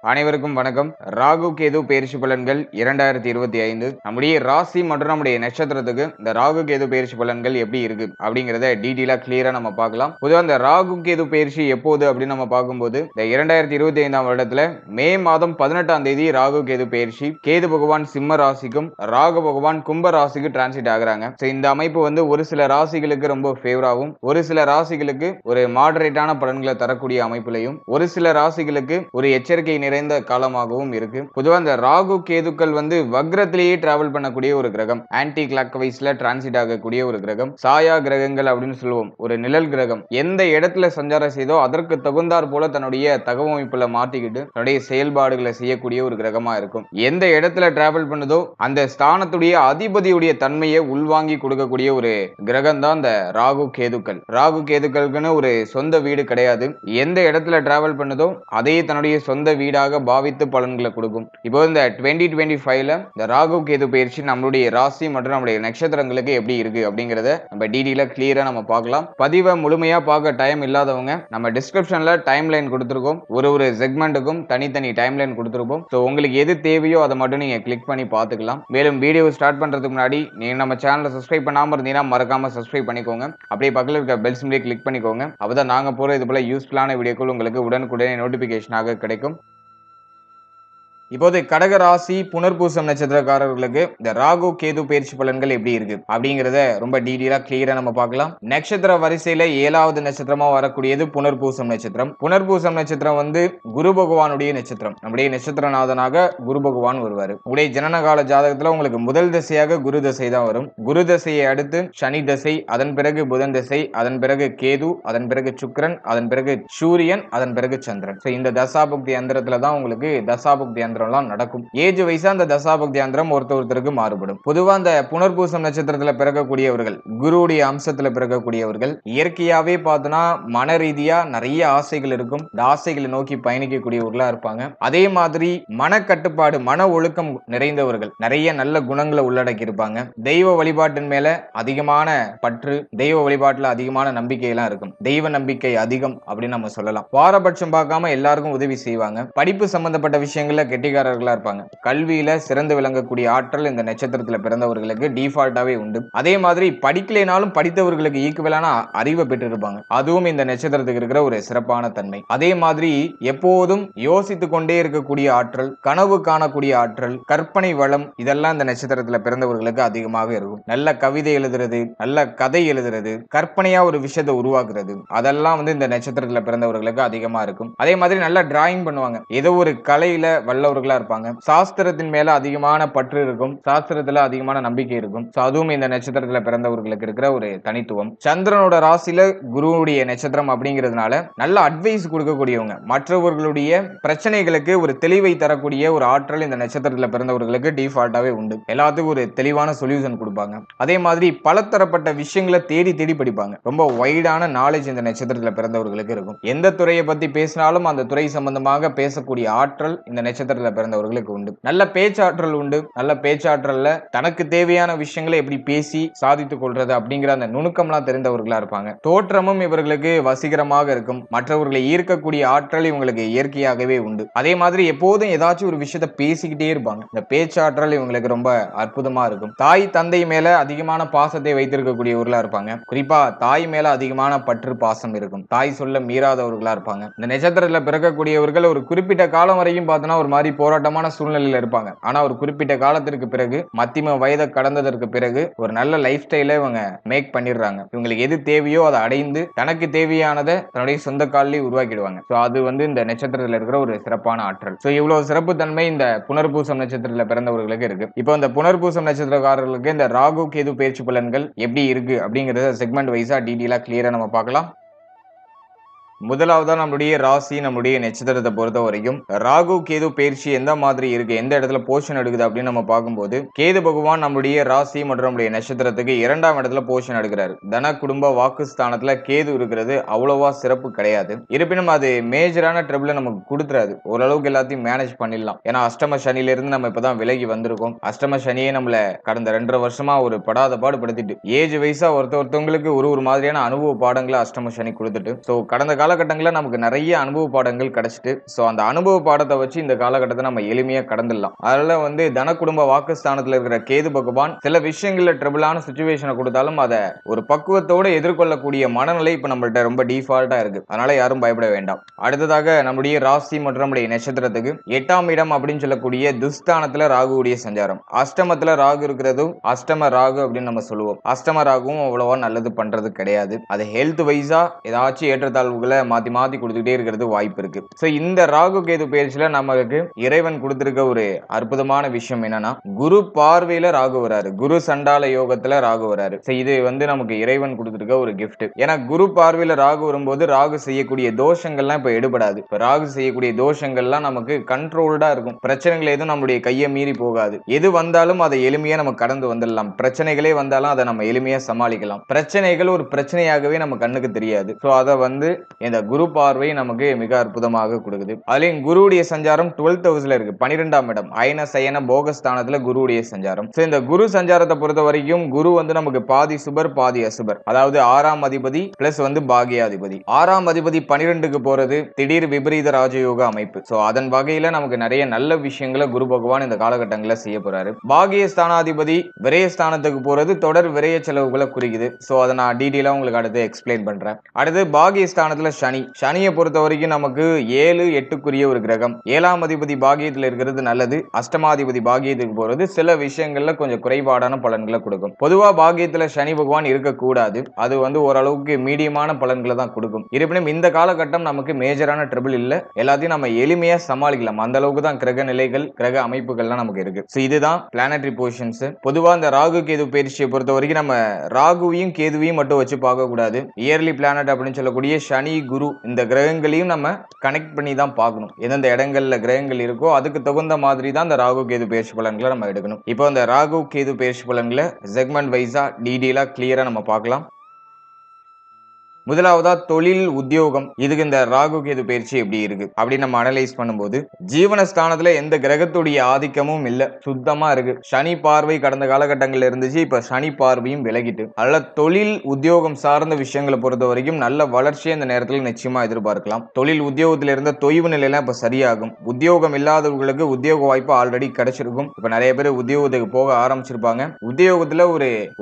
அனைவருக்கும் வணக்கம். ராகு கேது பெயர்ச்சி பலன்கள் 2025 நம்முடைய ராசி மற்றும் நம்முடைய நட்சத்திரத்துக்கு இந்த ராகு கேது பெயர்ச்சி பலன்கள் எப்படி இருக்கு அப்படிங்கறத டீடைலா கிளியரா நம்ம பார்க்கலாம். பொதுவா இந்த ராகு கேது பெயர்ச்சி எப்போது அப்படின்னு நம்ம பார்க்கும்போது இந்த 2025 வருடத்துல மே மாதம் 18ஆம் தேதி ராகு கேது பெயர்ச்சி. கேது பகவான் சிம்ம ராசிக்கும் ராகு பகவான் கும்ப ராசிக்கு டிரான்சிட் ஆகுறாங்க. இந்த அமைப்பு வந்து ஒரு சில ராசிகளுக்கு ரொம்ப ஃபேவராகவும் ஒரு சில ராசிகளுக்கு ஒரு மாடரேட்டான பலன்களை தரக்கூடிய அமைப்பிலையும் ஒரு சில ராசிகளுக்கு ஒரு எச்சரிக்கை நிறைந்த காலமாகவும் இருக்கு. பொதுவா இந்த ராகு கேதுக்கள் வந்து வக்ரத்திலேயே டிராவல் பண்ணக்கூடிய ஒரு கிரகம், ஆன்டி கிளாக் வைஸ்ல டிரான்சிட் ஆகக்கூடிய ஒரு கிரகம், சாயா கிரகங்கள் அப்படின்னு சொல்லுவோம். ஒரு நிழல் கிரகம் எந்த இடத்துல சஞ்சாரம் செய்தோ அதற்கு தகுந்தாற் போல தன்னுடைய தகவமைப்புல மாட்டிக்கிட்டு தன்னுடைய செயல்பாடுகளை செய்யக்கூடிய ஒரு கிரகமா இருக்கும். எந்த இடத்துல டிராவல் பண்ணுதோ அந்த ஸ்தானத்துடைய அதிபதியுடைய தன்மையை உள்வாங்கி கொடுக்கக்கூடிய ஒரு கிரகம் தான் இந்த ராகு கேதுக்கள். ராகு கேதுக்களுக்குன்னு ஒரு சொந்த வீடு கிடையாது. எந்த இடத்துல டிராவல் பண்ணுதோ அதையே தன்னுடைய சொந்த வீடாக பாவித்து பலன்களை கொடுக்கும். இப்போ இந்த 2025ல இந்த ராகு கேது பயிற்சி நம்மளுடைய ராசி மற்றும் நம்மளுடைய நட்சத்திரங்களுக்கு எப்படி இருக்கு அப்படிங்கறத நம்ம டீடைலா கிளியரா நம்ம பார்க்கலாம். பதிவை முழுமையா பார்க்க டைம் இல்லாதவங்க நம்ம டிஸ்கிரிப்ஷன்ல டைம் லைன் கொடுத்திருக்கோம். ஒரு செக்மெண்ட்டுக்கும் தனித்தனி டைம் லைன் கொடுத்திருப்போம். ஸோ உங்களுக்கு எது தேவையோ அதை மட்டும் நீங்க கிளிக் பண்ணி பார்த்துக்கலாம். மேலும் வீடியோ ஸ்டார்ட் பண்றதுக்கு முன்னாடி நீங்க நம்ம சேனலை சப்ஸ்கிரைப் பண்ணாம இருந்தீங்கன்னா மறக்காம சப்ஸ்கிரைப் பண்ணிக்கோங்க. அப்படியே பக்கத்தில் இருக்க பெல் சிம்பிளை கிளிக் பண்ணிக்கோங்க. அப்பதான் நாங்க போற இது போல யூஸ்ஃபுல்லான வீடியோக்கள் உங்களுக்கு உடனுக்குடனே நோட்டிபிகேஷனாக கிடைக்கும். இப்போது கடக ராசி புனர்பூசம் நட்சத்திரக்காரர்களுக்கு இந்த ராகு கேது பயிற்சி பலன்கள் எப்படி இருக்கு அப்படிங்கறத ரொம்ப டீடைலா கிளியரா நம்ம பார்க்கலாம். நட்சத்திர வரிசையில 7வது நட்சத்திரமா வரக்கூடியது புனர்பூசம் நட்சத்திரம். புனர்பூசம் நட்சத்திரம் வந்து குரு பகவானுடைய நட்சத்திரம். நம்முடைய நட்சத்திரநாதனாக குரு பகவான் வருவாரு. உங்களுடைய ஜனனகால ஜாதகத்துல உங்களுக்கு முதல் திசையாக குரு தசை தான் வரும். குரு தசையை அடுத்து சனி தசை, அதன் பிறகு புதன் தசை, அதன் பிறகு கேது, அதன் பிறகு சுக்கிரன், அதன் பிறகு சூரியன், அதன் பிறகு சந்திரன். இந்த தசாபுக்தி அந்தரத்துல தான் உங்களுக்கு தசாபுக்தி நடக்கும். ஏஜ் வைஸா அந்த தசாபக்தி அந்தரம் ஒருத்தருக்கு மாறுபடும். பொதுவா அந்த புனர்பூசம் நட்சத்திரத்துல பிறக்கக்கூடியவர்கள், குருவுடைய அம்சத்துல பிறக்கக்கூடியவர்கள் இயற்கையாவே பார்த்தோம்னா மன ரீதியா நிறைய ஆசைகள் இருக்கும். இந்த ஆசைகளை நோக்கி பயணிக்கக்கூடியவர்களா இருப்பாங்க. அதே மாதிரி மனக்கட்டுப்பாடு, மன ஒழுக்கம் நிறைந்தவர்கள், நிறைய நல்ல குணங்களை உள்ளடக்கி இருப்பாங்க. தெய்வ வழிபாட்டின் மேல அதிகமான பற்று, தெய்வ வழிபாட்டுல அதிகமான நம்பிக்கை எல்லாம் இருக்கும். தெய்வ நம்பிக்கை அதிகம் அப்படின்னு நம்ம சொல்லலாம். பாரபட்சம் பார்க்காம எல்லாருக்கும் உதவி செய்வாங்க. படிப்பு சம்பந்தப்பட்ட விஷயங்கள்ல கெட்டிக்காரர்களா இருப்பாங்க. கல்வியில சிறந்து விளங்கக்கூடிய ஆற்றல் இந்த நட்சத்திரத்துல பிறந்தவர்களுக்கு டிஃபால்ட்டாவே உண்டு. அதே மாதிரி படிக்கலைனாலும் படித்தவர்களுக்கு ஈக்குவலான அறிவை பெற்று இருப்பாங்க. அதுவும் இந்த நட்சத்திரத்துக்கு இருக்கிற ஒரு சிறப்பான தன்மை. அதே மாதிரி எப்போதும் யோசித்துக் கொண்டே இருக்கக்கூடிய ஆற்றல், கனவு காணக்கூடிய ஆற்றல், கற்பனை வளம் இதெல்லாம் இந்த நட்சத்திரத்துல பிறந்தவர்களுக்கு அதிகமாக இருக்கும். நல்ல கவிதை எழுதுறது, நல்ல கதை எழுதுறது, கற்பனையா ஒரு விஷயத்தை உருவாக்குறது, அதெல்லாம் வந்து இந்த நட்சத்திரத்துல பிறந்தவர்களுக்கு அதிகமா இருக்கும். அதே மாதிரி நல்ல டிராயிங் பண்ணுவாங்க. ஏதோ ஒரு கலையில வல்லவர்களா இருப்பாங்க. சாஸ்திரத்தின் மேல அதிகமான பற்று இருக்கும். சாஸ்திரத்துல அதிகமான நம்பிக்கை இருக்கும். அதுவும் இந்த நட்சத்திரத்துல பிறந்தவர்களுக்கு இருக்கிற ஒரு தனித்துவம். சந்திரனோட ராசியில குருவுடைய நட்சத்திரம் அப்படிங்கிறதுனால நல்ல அட்வைஸ் கொடுக்கக்கூடியவங்க. மற்றவர்களுடைய பிரச்சனைகளுக்கு ஒரு தெளிவை தரக்கூடிய ஒரு ஆற்றல் இந்த நட்சத்திரத்துல பிறந்தவர்களுக்கு டிஃபால்ட்டாவே உண்டு. எல்லாத்துக்கும் ஒரு தெளிவான சொல்யூஷன் கொடுப்பாங்க. அதே மாதிரி பலதரப்பட்ட விஷயங்களை தேடி தேடி படிப்பாங்க. ரொம்ப வைடான நாலேஜ் இந்த நட்சத்திரத்துல பிறந்தவர்களுக்கு இருக்கும். எந்த துறையை பத்தி பேசினாலும் அந்த துறை சம்பந்தமாக பேசக்கூடிய ஆற்றல் இந்த நட்சத்திரத்துல பிறந்தவர்களுக்கு உண்டு. நல்ல பேச்சாற்றல் உண்டு. நல்ல பேச்சாற்றல்ல தனக்கு தேவையான விஷயங்களை எப்படி பேசி சாதித்துக் கொள்றது அப்படிங்கிற அந்த நுணுக்கம்லாம் தெரிந்தவர்களா இருப்பாங்க. தோற்றமும் இவர்களுக்கு வசீகரமாக இருக்கும். மற்றவர்களை ஈர்க்கக்கூடிய ஆற்றல் இவங்களுக்கு இயற்கையாகவே உண்டு. அதே மாதிரி எப்போதும் ஏதாச்சும் ஒரு விஷயத்தை பேசிக்கிட்டே இருப்பாங்க. இந்த பேச்சாற்றல் இவங்களுக்கு ரொம்ப அற்புதமா இருக்கும். தாய் தந்தை மேல அதிகமான பாசத்தை வைத்திருக்கக்கூடியவர்களா இருப்பாங்க. குறிப்பா தாய் மேல அதிகமான பற்று பாசம் இருக்கும். தாய் சொல்ல மீறாதவர்களா இருப்பாங்க. இந்த நட்சத்திரத்துல பிறக்கக்கூடியவர்கள் ஒரு குறிப்பிட்ட காலம் வரைக்கும் பார்த்தோன்னா ஒரு மாதிரி போராட்டமான சூழ்நிலையில இருப்பாங்க. ஆனா ஒரு குறிப்பிட்ட காலத்திற்கு பிறகு மத்தியம வயதை கடந்ததற்கு பிறகு ஒரு நல்ல லைஃப் ஸ்டைலை இவங்க மேக் பண்ணிடுறாங்க. இவங்களுக்கு எது தேவையோ அதை அடைந்து தனக்கு தேவையானதை தன்னுடைய சொந்த காலிலே உருவாக்கிடுவாங்க. அது வந்து இந்த நட்சத்திரத்துல இருக்கிற ஒரு சிறப்பான ஆற்றல். இவ்வளவு சிறப்பு தன்மை இந்த புனர்பூசம் நட்சத்திரத்துல பிறந்தவர்களுக்கு இருக்கு. இப்போ இந்த புனர்பூசம் நட்சத்திரக்காரர்களுக்கு இந்த ராகு கேது பயிற்சி பலன்கள் எப்படி இருக்கு அப்படிங்கறத செக்மெண்ட் வைஸா டீடைலா கிளியரா நம்ம பார்க்கலாம். முதலாவதா நம்மளுடைய ராசி, நம்மளுடைய நட்சத்திரத்தை பொறுத்த வரைக்கும் ராகு கேது பயிற்சி எந்த மாதிரி இருக்கு, எந்த இடத்துல போஷன் எடுக்குது அப்படின்னு நம்ம பார்க்கும்போது கேது பகவான் நம்மளுடைய ராசி மற்றும் நம்மளுடைய நட்சத்திரத்துக்கு 2ஆம் இடத்துல போஷன் எடுக்கிறாரு. தன குடும்ப வாக்குஸ்தானத்துல கேது இருக்கிறது அவ்வளவா சிறப்பு கிடையாது. இருப்பினும் அது மேஜரான ட்ரபிள நமக்கு கொடுத்துறாது. ஓரளவுக்கு எல்லாத்தையும் மேனேஜ் பண்ணிடலாம். ஏன்னா அஷ்டம சனில இருந்து நம்ம இப்பதான் விலகி வந்திருக்கோம். அஷ்டம சனியே நம்மள கடந்த 2.5 வருஷமா ஒரு படாத பாடு படுத்திட்டு ஏஜ் வைஸா ஒருத்தவங்களுக்கு ஒரு மாதிரியான அனுபவ பாடங்களை அஷ்டம சனி கொடுத்துட்டு கடந்த காலகட்டங்கள்ல நமக்கு நிறைய அனுபவ பாடங்கள் கிடைச்சிட்டு சோ அந்த அனுபவ பாடத்தை வச்சு இந்த காலகட்டத்தை நம்ம எளிமையா கடந்துடலாம். அதனால வந்து தன குடும்ப வாக்குஸ்தானத்துல இருக்கிற கேது பகவான் சில விஷயங்கள்ல ட்ரபிளான சுச்சுவேஷனை கொடுத்தாலும் அதை ஒரு பக்குவத்தோட எதிர்கொள்ளக்கூடிய மனநிலை இப்ப நம்மள்ட்ட ரொம்ப டிஃபால்ட்டா இருக்கு. அதனால யாரும் பயப்பட வேண்டாம். அடுத்ததாக நம்முடைய ராசி மற்றும் நம்முடைய நட்சத்திரத்துக்கு 8ஆம் இடம் அப்படின்னு சொல்லக்கூடிய துஸ்தானத்துல ராகுவுடைய சஞ்சாரம். அஷ்டமத்துல ராகு இருக்கிறதும் அஷ்டம ராகு அப்படின்னு நம்ம சொல்லுவோம். அஷ்டம ராகுவும் அவ்வளவா நல்லது பண்றது கிடையாது. அது ஹெல்த் வைஸா ஏதாச்சும் ஏற்றத்தாழ்வுகளை மாத்தி மாத்தி கொடுத்துட்டே இருக்கிறது வாய்ப்பு இருக்கு. சோ இந்த ராகு கேது பயிற்சியில நமக்கு இறைவன் கொடுத்திருக்க ஒரு அற்புதமான விஷயம் என்னன்னா குரு பார்வையில ராகு வராரு. குரு சண்டால யோகத்துல ராகு வராரு. சோ இது வந்து நமக்கு இறைவன் கொடுத்திருக்க ஒரு கிஃப்ட். ஏன்னா குரு பார்வையில ராகு வரும்போது ராகு செய்யக்கூடிய தோஷங்கள்லாம் இப்ப எடுபடாது. இப்ப ராகு செய்யக்கூடிய தோஷங்கள்லாம் நமக்கு கண்ட்ரோல்டா இருக்கும். பிரச்சனைகள் எதுவும் நம்முடைய கையை மீறி போகாது. எது வந்தாலும் அதை எளிமையா நம்ம கடந்து வந்துடலாம். பிரச்சனைகளே வந்தாலும் அதை நம்ம எளிமையா சமாளிக்கலாம். பிரச்சனைகள் ஒரு பிரச்சனையாகவே நம்ம கண்ணுக்கு தெரியாது. சோ அதை வந்து இந்த குரு பார்வை நமக்கு மிக அற்புதமாக கொடுக்குது. அதுலயும் குருவுடைய சஞ்சாரம் 12th ஹவுஸ்ல இருக்கு. 12ஆம் இடம் அயன சயன போகஸ்தானத்துல குருவுடைய சஞ்சாரம். சோ இந்த குரு சஞ்சாரத்தை பொறுத்த வரைக்கும் குரு வந்து நமக்கு பாதி சுபர் பாதி அசுபர். அதாவது 6ஆம் அதிபதி பிளஸ் வந்து பாகியாதிபதி. 6ஆம் அதிபதி 12க்கு போறது திடீர் விபரீத ராஜயோக அமைப்பு. சோ அதன் வகையில நமக்கு நிறைய நல்ல விஷயங்களை குரு பகவான் இந்த காலகட்டங்களில் செய்ய போறாரு. பாகிய ஸ்தானாதிபதி விரயஸ்தானத்துக்கு போறது தொடர் விரய செலவுகளை குறிக்குது. சோ அதை நான் டீடைலா உங்களுக்கு அடுத்து எக்ஸ்பிளைன் பண்றேன். அடுத்து பாகிய ஸ்தானத்துல சனி. சனியை பொறுத்த வரைக்கும் நமக்கு 7, 8க்குரிய ஒரு கிரகம். 7ஆம் அதிபதி பாகியத்துல இருக்கிறது நல்லது. அஷ்டமாதிபதி பாகியத்துக்கு போறது சில விஷயங்கள்ல கொஞ்சம் குறைபாடான பலன்களை கொடுக்கும். பொதுவா பாகியத்துல சனி பகவான் இருக்கக்கூடாது. அது வந்து ஓரளவுக்கு மீடியமான பலன்களை தான் கொடுக்கும். இருப்பினும் இந்த காலகட்டம் நமக்கு மேஜரான ட்ரபிள் இல்ல. எல்லாத்தையும் நம்ம எளிமையா சமாளிக்கலாம். அந்த அளவுக்கு தான் கிரக நிலைகள் கிரக அமைப்புகள்லாம் நமக்கு இருக்கு. சோ இதுதான் பிளானட்டரி பொசிஷன்ஸ். பொதுவா இந்த ராகு கேது பயிற்சியை பொறுத்த வரைக்கும் நம்ம ராகுவையும் கேதுவையும் மட்டும் வச்சு பார்க்க கூடாது. இயர்லி பிளானட் அப்படின்னு சொல்லக்கூடிய சனி குரு இந்த கிரகங்களையும் நம்ம கனெக்ட் பண்ணி தான் பார்க்கணும். எந்தெந்த இடங்கள்ல கிரகங்கள் இருக்கோ அதுக்கு தகுந்த மாதிரி தான் இந்த ராகு கேது பயிற்சி பலன்களை நம்ம எடுக்கணும். இப்போ இந்த ராகு கேது பயிற்சி பலன்களை செக்மெண்ட் வைஸா டீடைலா கிளியரா நம்ம பார்க்கலாம். முதலாவதா தொழில் உத்தியோகம். இதுக்கு இந்த ராகு கேது பயிற்சி எப்படி இருக்கு அப்படின்னு நம்ம அனலைஸ் பண்ணும்போது ஜீவனஸ்தானத்துல எந்த கிரகத்துடைய ஆதிக்கமும் இல்ல, சுத்தமா இருக்கு. சனி பார்வை கடந்த காலகட்டங்கள்ல இருந்துச்சு, இப்ப சனி பார்வையும் விலகிட்டு அதனால தொழில் உத்தியோகம் சார்ந்த விஷயங்களை பொறுத்த வரைக்கும் நல்ல வளர்ச்சியை இந்த நேரத்தில் நிச்சயமா எதிர்பார்க்கலாம். தொழில் உத்தியோகத்துல இருந்த தொய்வு நிலையெல்லாம் இப்ப சரியாகும். உத்தியோகம் இல்லாதவர்களுக்கு உத்தியோக வாய்ப்பு ஆல்ரெடி கிடைச்சிருக்கும். இப்ப நிறைய பேர் உத்தியோகத்துக்கு போக ஆரம்பிச்சிருப்பாங்க. உத்தியோகத்துல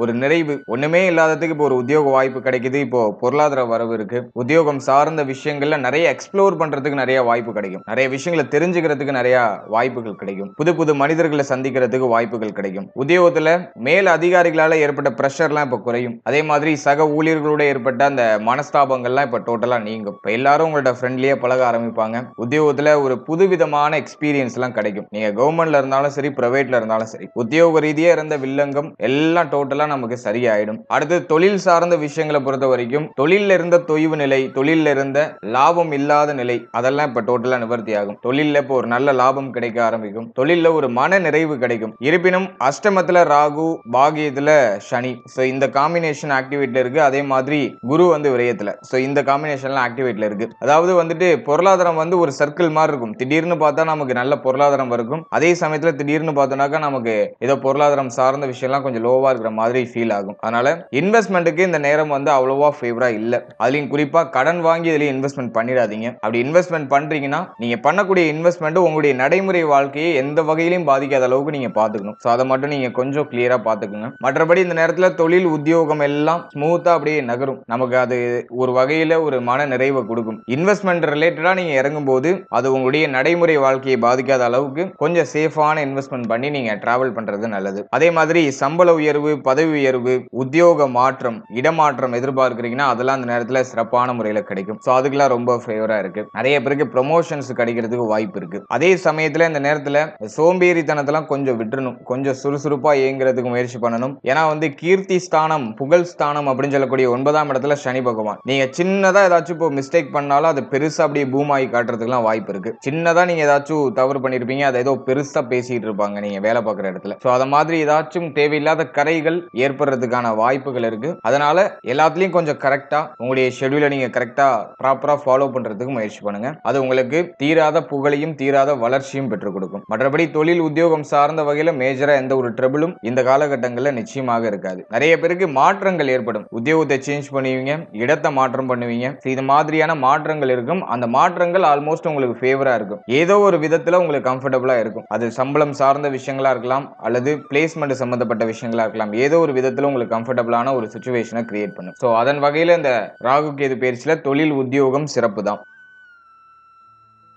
ஒரு நிறைவு ஒண்ணுமே இல்லாததுக்கு இப்போ ஒரு உத்தியோக வாய்ப்பு கிடைக்குது. இப்போ பொருளாதார வரவு இருக்கு. உத்தியோகம் சார்ந்த விஷயங்கள்ல நிறைய எக்ஸ்ப்ளோர் பண்றதுக்கு நிறைய வாய்ப்பு கிடைக்கும். நிறைய விஷயங்களை தெரிஞ்சுக்கிறதுக்கு நிறைய வாய்ப்புகள் கிடைக்கும். புது புது மனிதர்களை சந்திக்கிறதுக்கு வாய்ப்புகள் கிடைக்கும். உத்தியோகத்துல மேல அதிகாரிகளால ஏற்பட்ட பிரஷர்லாம் இப்ப குறையும். அதே மாதிரி சக ஊழியர்களோட ஏற்பட்ட அந்த மனஸ்தாபங்கள்லாம் இப்ப டோட்டலா நீங்கும். இப்ப எல்லாரும் உங்கள்ட்ட ஃப்ரெண்ட்லியா பழக ஆரம்பிப்பாங்க. உத்தியோகத்துல ஒரு புதுவிதமான எக்ஸ்பீரியன்ஸ் எல்லாம் கிடைக்கும். நீங்க கவர்மெண்ட்ல இருந்தாலும் சரி, பிரைவேட்ல இருந்தாலும் சரி, உத்தியோக ரீதியா இருந்த வில்லங்கம் எல்லாம் டோட்டலா நமக்கு சரியாயிடும். அடுத்து தொழில் சார்ந்த விஷயங்களை பொறுத்த வரைக்கும் தொழில் இருந்த தொய்வு நிலை, தொழில இருந்த லாபம் இல்லாத நிலை அதெல்லாம் இப்ப டோட்டலா நிவர்த்தி ஆகும். தொழில இப்ப ஒரு நல்ல லாபம் கிடைக்க ஆரம்பிக்கும். தொழில ஒரு மன நிறைவு கிடைக்கும். இருப்பினும் அஷ்டமத்துல ராகு, பாகியத்துல சனி. சோ இந்த காம்பினேஷன் ஆக்டிவேட்ல இருக்கு. அதே மாதிரி குரு வந்து விரயத்துல. சோ இந்த காம்பினேஷன்ல ஆக்டிவேட்ல இருக்கு. அதாவது வந்துட்டு பொருளாதாரம் வந்து ஒரு சர்க்கிள் மாதிரி இருக்கும். திடீர்னு பார்த்தா நமக்கு நல்ல பொருளாதாரம் இருக்கும். அதே சமயத்துல திடீர்னு பார்த்தோம்னாக்கா நமக்கு ஏதோ பொருளாதாரம் சார்ந்த விஷயம்லாம் கொஞ்சம் லோவா இருக்கிற மாதிரி ஃபீல் ஆகும். அதனால இன்வெஸ்ட்மெண்ட்டுக்கு இந்த நேரம் வந்து அவ்வளவா ஃபேவரா இல்ல. அதுலயும் குறிப்பா கடன் வாங்கி இதுல இன்வெஸ்ட்மெண்ட் பண்ணிடாதீங்க. அப்படி இன்வெஸ்ட்மெண்ட் பண்றீங்கன்னா நீங்க பண்ணக்கூடிய இன்வெஸ்ட்மெண்ட் உங்களுடைய நடைமுறை வாழ்க்கையை எந்த வகையிலும் பாதிக்காத அளவுக்கு நீங்க பாத்துக்கணும். சோ அதை மட்டும் நீங்க கொஞ்சம் கிளியரா பாத்துக்கோங்க. மற்றபடி இந்த நேரத்துல தொழில் உத்தியோகம் எல்லாம் ஸ்மூத்தா அப்படியே நகரும். நமக்கு அது ஒரு வகையில ஒரு மன நிறைவை கொடுக்கும். இன்வெஸ்ட்மெண்ட் ரிலேட்டடா நீங்க இறங்கும் போது அது உங்களுடைய நடைமுறை வாழ்க்கையை பாதிக்காத அளவுக்கு கொஞ்சம் சேஃபான இன்வெஸ்ட்மெண்ட் பண்ணி நீங்க டிராவல் பண்றது நல்லது. அதே மாதிரி சம்பள உயர்வு, பதவி உயர்வு, உத்தியோக மாற்றம், இடமாற்றம் எதிர்பார்க்கிறீங்கன்னா அதெல்லாம் அந்த நேரத்துல சிறப்பான முறையில கிடைக்கும். சோ அதுக்கெல்லாம் ரொம்ப ஃபேவரா இருக்கு. நிறைய பேருக்கு ப்ரமோஷன்ஸ் கிடைக்கிறதுக்கு வாய்ப்பு இருக்கு. அதே சமயத்துல இந்த நேரத்துல சோம்பேறித்தனத்தெல்லாம் கொஞ்சம் விட்டுறணும். கொஞ்சம் சுறுசுறுப்பா இயங்குறதுக்கு முயற்சி பண்ணணும். ஏன்னா வந்து கீர்த்தி ஸ்தானம், புகழ் ஸ்தானம் அப்படின்னு சொல்லக்கூடிய 9ஆம் இடத்துல சனி பகவான். நீங்க சின்னதா ஏதாச்சும் இப்போ மிஸ்டேக் பண்ணாலும் அது பெருசா அப்படியே பூம் ஆகி காட்டுறதுக்குலாம் வாய்ப்பு இருக்கு. சின்னதா நீங்க ஏதாச்சும் தவறு பண்ணிருப்பீங்க, அதை ஏதோ பெருசா பேசிட்டு இருப்பாங்க நீங்க வேலை பார்க்குற இடத்துல. சோ அத மாதிரி ஏதாச்சும் தேவையில்லாத கரைகள் ஏற்படுறதுக்கான வாய்ப்புகள் இருக்கு. அதனால எல்லாத்துலயும் கொஞ்சம் கரெக்டா உங்களுடைய ஷெட்யூலை நீங்க கரெக்டா ப்ராப்பரா ஃபாலோ பண்றதுக்கு முயற்சி பண்ணுங்க. அது உங்களுக்கு தீராத புகழையும் தீராத வளர்ச்சியும் பெற்றுக் கொடுக்கும். மற்றபடி தொழில் உத்தியோகம் சார்ந்த வகையில மேஜரா எந்த ஒரு ட்ரபிளும் இந்த காலகட்டங்களில் நிச்சயமாக இருக்காது. நிறைய பேருக்கு மாற்றங்கள் ஏற்படும். உத்தியோகத்தை சேஞ்ச் பண்ணுவீங்க, இடத்தை மாற்றம் பண்ணுவீங்க. இது மாதிரியான மாற்றங்கள் இருக்கும். அந்த மாற்றங்கள் ஆல்மோஸ்ட் உங்களுக்கு ஃபேவரா இருக்கும். ஏதோ ஒரு விதத்துல உங்களுக்கு கம்ஃபர்டபுளா இருக்கும். அது சம்பளம் சார்ந்த விஷயங்களா இருக்கலாம், அல்லது பிளேஸ்மெண்ட் சம்பந்தப்பட்ட விஷயங்களா இருக்கலாம். ஏதோ ஒரு விதத்துல உங்களுக்கு கம்ஃபர்டபுளான ஒரு சிச்சுவேஷனை கிரியேட் பண்ணும். சோ அதன் வகையில இந்த ராகு கேது பயிற்சியில தொழில் உத்தியோகம் சிறப்பு தான்.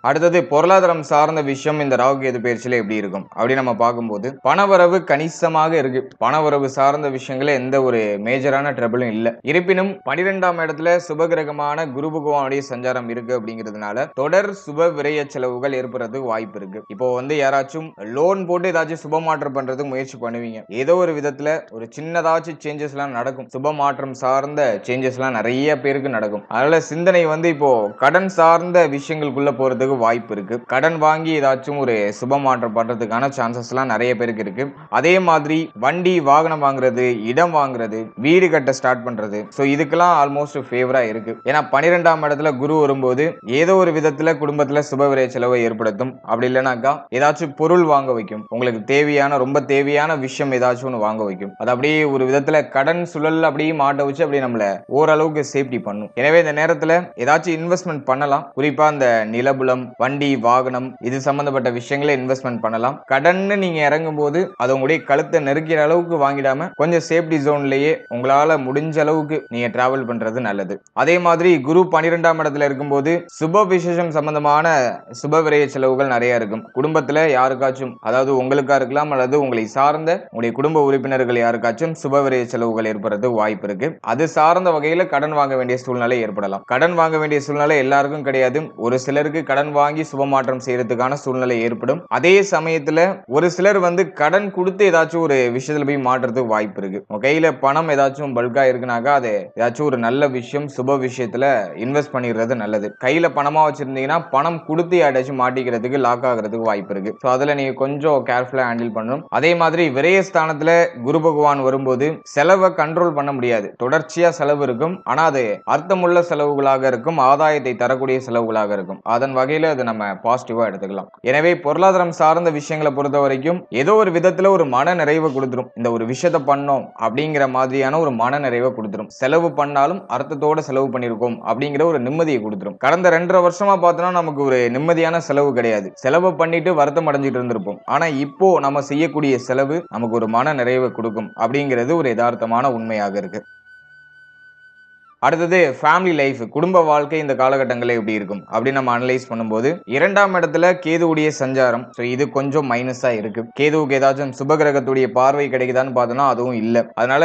அடுத்தது பொருளாதாரம் சார்ந்த விஷயம் இந்த ராகு கேது பயிற்சியில எப்படி இருக்கும் அப்படி நம்ம பார்க்கும்போது பணவரவு கணிசமாக இருக்கு. பணவரவு சார்ந்த விஷயங்கள எந்த ஒரு மேஜரான ட்ரபிளும் இல்ல. இருப்பினும் 12ஆம் இடத்துல சுபகிரகமான குரு பகவானுடைய சஞ்சாரம் இருக்கு அப்படிங்கிறதுனால தொடர் சுப விரய செலவுகள் ஏற்படுறதுக்கு வாய்ப்பு இருக்கு. இப்போ யாராச்சும் லோன் போட்டு ஏதாச்சும் சுப மாற்றம் பண்றதுக்கு முயற்சி பண்ணுவீங்க. ஏதோ ஒரு விதத்துல ஒரு சின்னதாச்சும் சேஞ்சஸ் எல்லாம் நடக்கும். சுப மாற்றம் சார்ந்த சேஞ்சஸ் எல்லாம் நிறைய பேருக்கு நடக்கும். அதனால சிந்தனை இப்போ கடன் சார்ந்த விஷயங்களுக்குள்ள போறதுக்கு வாய்ப்பு இருக்கு. கடன் வாங்கி ஏதாச்சும் ஒரு சுப மாற்றம் பண்றதுக்கான சான்சஸ் எல்லாம் நிறைய பேருக்கு இருக்கு. அதே மாதிரி வண்டி வாகனம் வாங்குறது, இடம் வாங்குறது, வீடு கட்ட ஸ்டார்ட் பண்றது, சோ இதுக்கெல்லாம் ஆல்மோஸ்ட் ஃபேவரா இருக்கு. ஏன்னா 12ஆம் இடத்துல குரு வரும்போது ஏதோ ஒரு விதத்துல குடும்பத்துல சுப விரய செலவை ஏற்படுத்தும். அப்படி இல்லைனாக்கா ஏதாச்சும் பொருள் வாங்க வைக்கும். உங்களுக்கு தேவையான ரொம்ப தேவையான விஷயம் ஏதாச்சும் ஒன்று வாங்க வைக்கும். அது அப்படியே ஒரு விதத்துல கடன் சுழல் அப்படியே மாட்ட வச்சு அப்படியே நம்மள ஓரளவுக்கு சேஃப்டி பண்ணும். எனவே இந்த நேரத்துல ஏதாச்சும் இன்வெஸ்ட்மெண்ட் பண்ணலாம். குறிப்பா இந்த நிலபுலம், வண்டி வாகனம் இது சம்பந்தப்பட்ட விஷயங்களை இன்வெஸ்ட்மெண்ட் பண்ணலாம். கடன் நீங்க இறங்கும் போது அது உங்களுடைய கழுத்தை நெருக்கிற அளவுக்கு வாங்கிடாம கொஞ்சம் சேஃப்டி ஜோன்லயே உங்களால முடிஞ்ச அளவுக்கு நீங்க டிராவல் பண்றது நல்லது. அதே மாதிரி குரு 12ஆம் இடத்துல இருக்கும்போது சுப விசேஷம் சம்பந்தமான சுப விரய செலவுகள் நிறைய இருக்கும். குடும்பத்துல யாருக்காச்சும், அதாவது உங்களுக்கா இருக்கலாம் அல்லது உங்களை சார்ந்த உங்களுடைய குடும்ப உறுப்பினர்கள் யாருக்காச்சும் சுப விரய செலவுகள் ஏற்படுறது வாய்ப்பு இருக்கு. அது சார்ந்த வகையில கடன் வாங்க வேண்டிய சூழ்நிலை ஏற்படலாம். கடன் வாங்க வேண்டிய சூழ்நிலை எல்லாருக்கும் கிடையாது. ஒரு சிலருக்கு கடன் வாங்கி சுபமாற்றம் செய்யறதுக்கான சூழ்நிலை ஏற்படும். அதே சமயத்துல ஒரு சிலர் கடன் கொடுத்து ஏதாச்சும் ஒரு விஷயத்துல போய் மாற்றத்துக்கு வாய்ப்பு இருக்கு. உங்க கையில பணம் ஏதாச்சும் பல்கா இருக்குனாக்கா அது ஏதாச்சும் ஒரு நல்ல விஷயம் சுப விஷயத்துல இன்வெஸ்ட் பண்ணிடுறது நல்லது. கையில பணமா வச்சிருந்தீங்கன்னா பணம் கொடுத்து யாராச்சும் மாட்டிக்கிறதுக்கு லாக் ஆகிறதுக்கு வாய்ப்பு இருக்கு. சோ அதுல நீங்க கொஞ்சம் கேர்ஃபுல்லா ஹேண்டில் பண்ணணும். அதே மாதிரி விரயஸ்தானத்துல குரு பகவான் வரும்போது செலவை கண்ட்ரோல் பண்ண முடியாது. தொடர்ச்சியா செலவு இருக்கும். ஆனா அது அர்த்தமுள்ள செலவுகளாக இருக்கும், ஆதாயத்தை தரக்கூடிய செலவுகளாக இருக்கும். அதன் வகையில அது நம்ம பாசிட்டிவா எடுத்துக்கலாம். எனவே பொருளாதாரம் சார்ந்த விஷயங்களை பொறுத்த வரைக்கும் ஏதோ ஒரு விதத்துல ஒரு மன நிறைவை கொடுத்துரும். இந்த ஒரு விஷயத்தை பண்ணோம் அப்படிங்கிற மாதிரியான ஒரு மன நிறைவை கொடுத்துரும். செலவு பண்ணாலும் அர்த்தத்தோட செலவு பண்ணிருக்கோம் அப்படிங்கிற ஒரு நிம்மதியை கொடுத்துரும். கடந்த 2.5 வருஷமா பார்த்தோம்னா நமக்கு ஒரு நிம்மதியான செலவு கிடையாது. செலவு பண்ணிட்டு வருத்தம் அடைஞ்சிட்டு இருந்திருப்போம். ஆனா இப்போ நம்ம செய்யக்கூடிய செலவு நமக்கு ஒரு மன நிறைவை கொடுக்கும் அப்படிங்கிறது ஒரு யதார்த்தமான உண்மையாக இருக்கு. அடுத்தது ஃபேமிலி லைஃப், குடும்ப வாழ்க்கை இந்த காலகட்டங்களில் எப்படி இருக்கும் அப்படின்னு நம்ம அனலைஸ் பண்ணும்போது 2ஆம் இடத்துல கேதுவுடைய சஞ்சாரம், இது கொஞ்சம் மைனஸா இருக்கு. கேதுவுக்கு ஏதாச்சும் சுபகிரகத்துடைய பார்வை கிடைக்குதான்னு பார்த்தோம்னா அதுவும் இல்லை. அதனால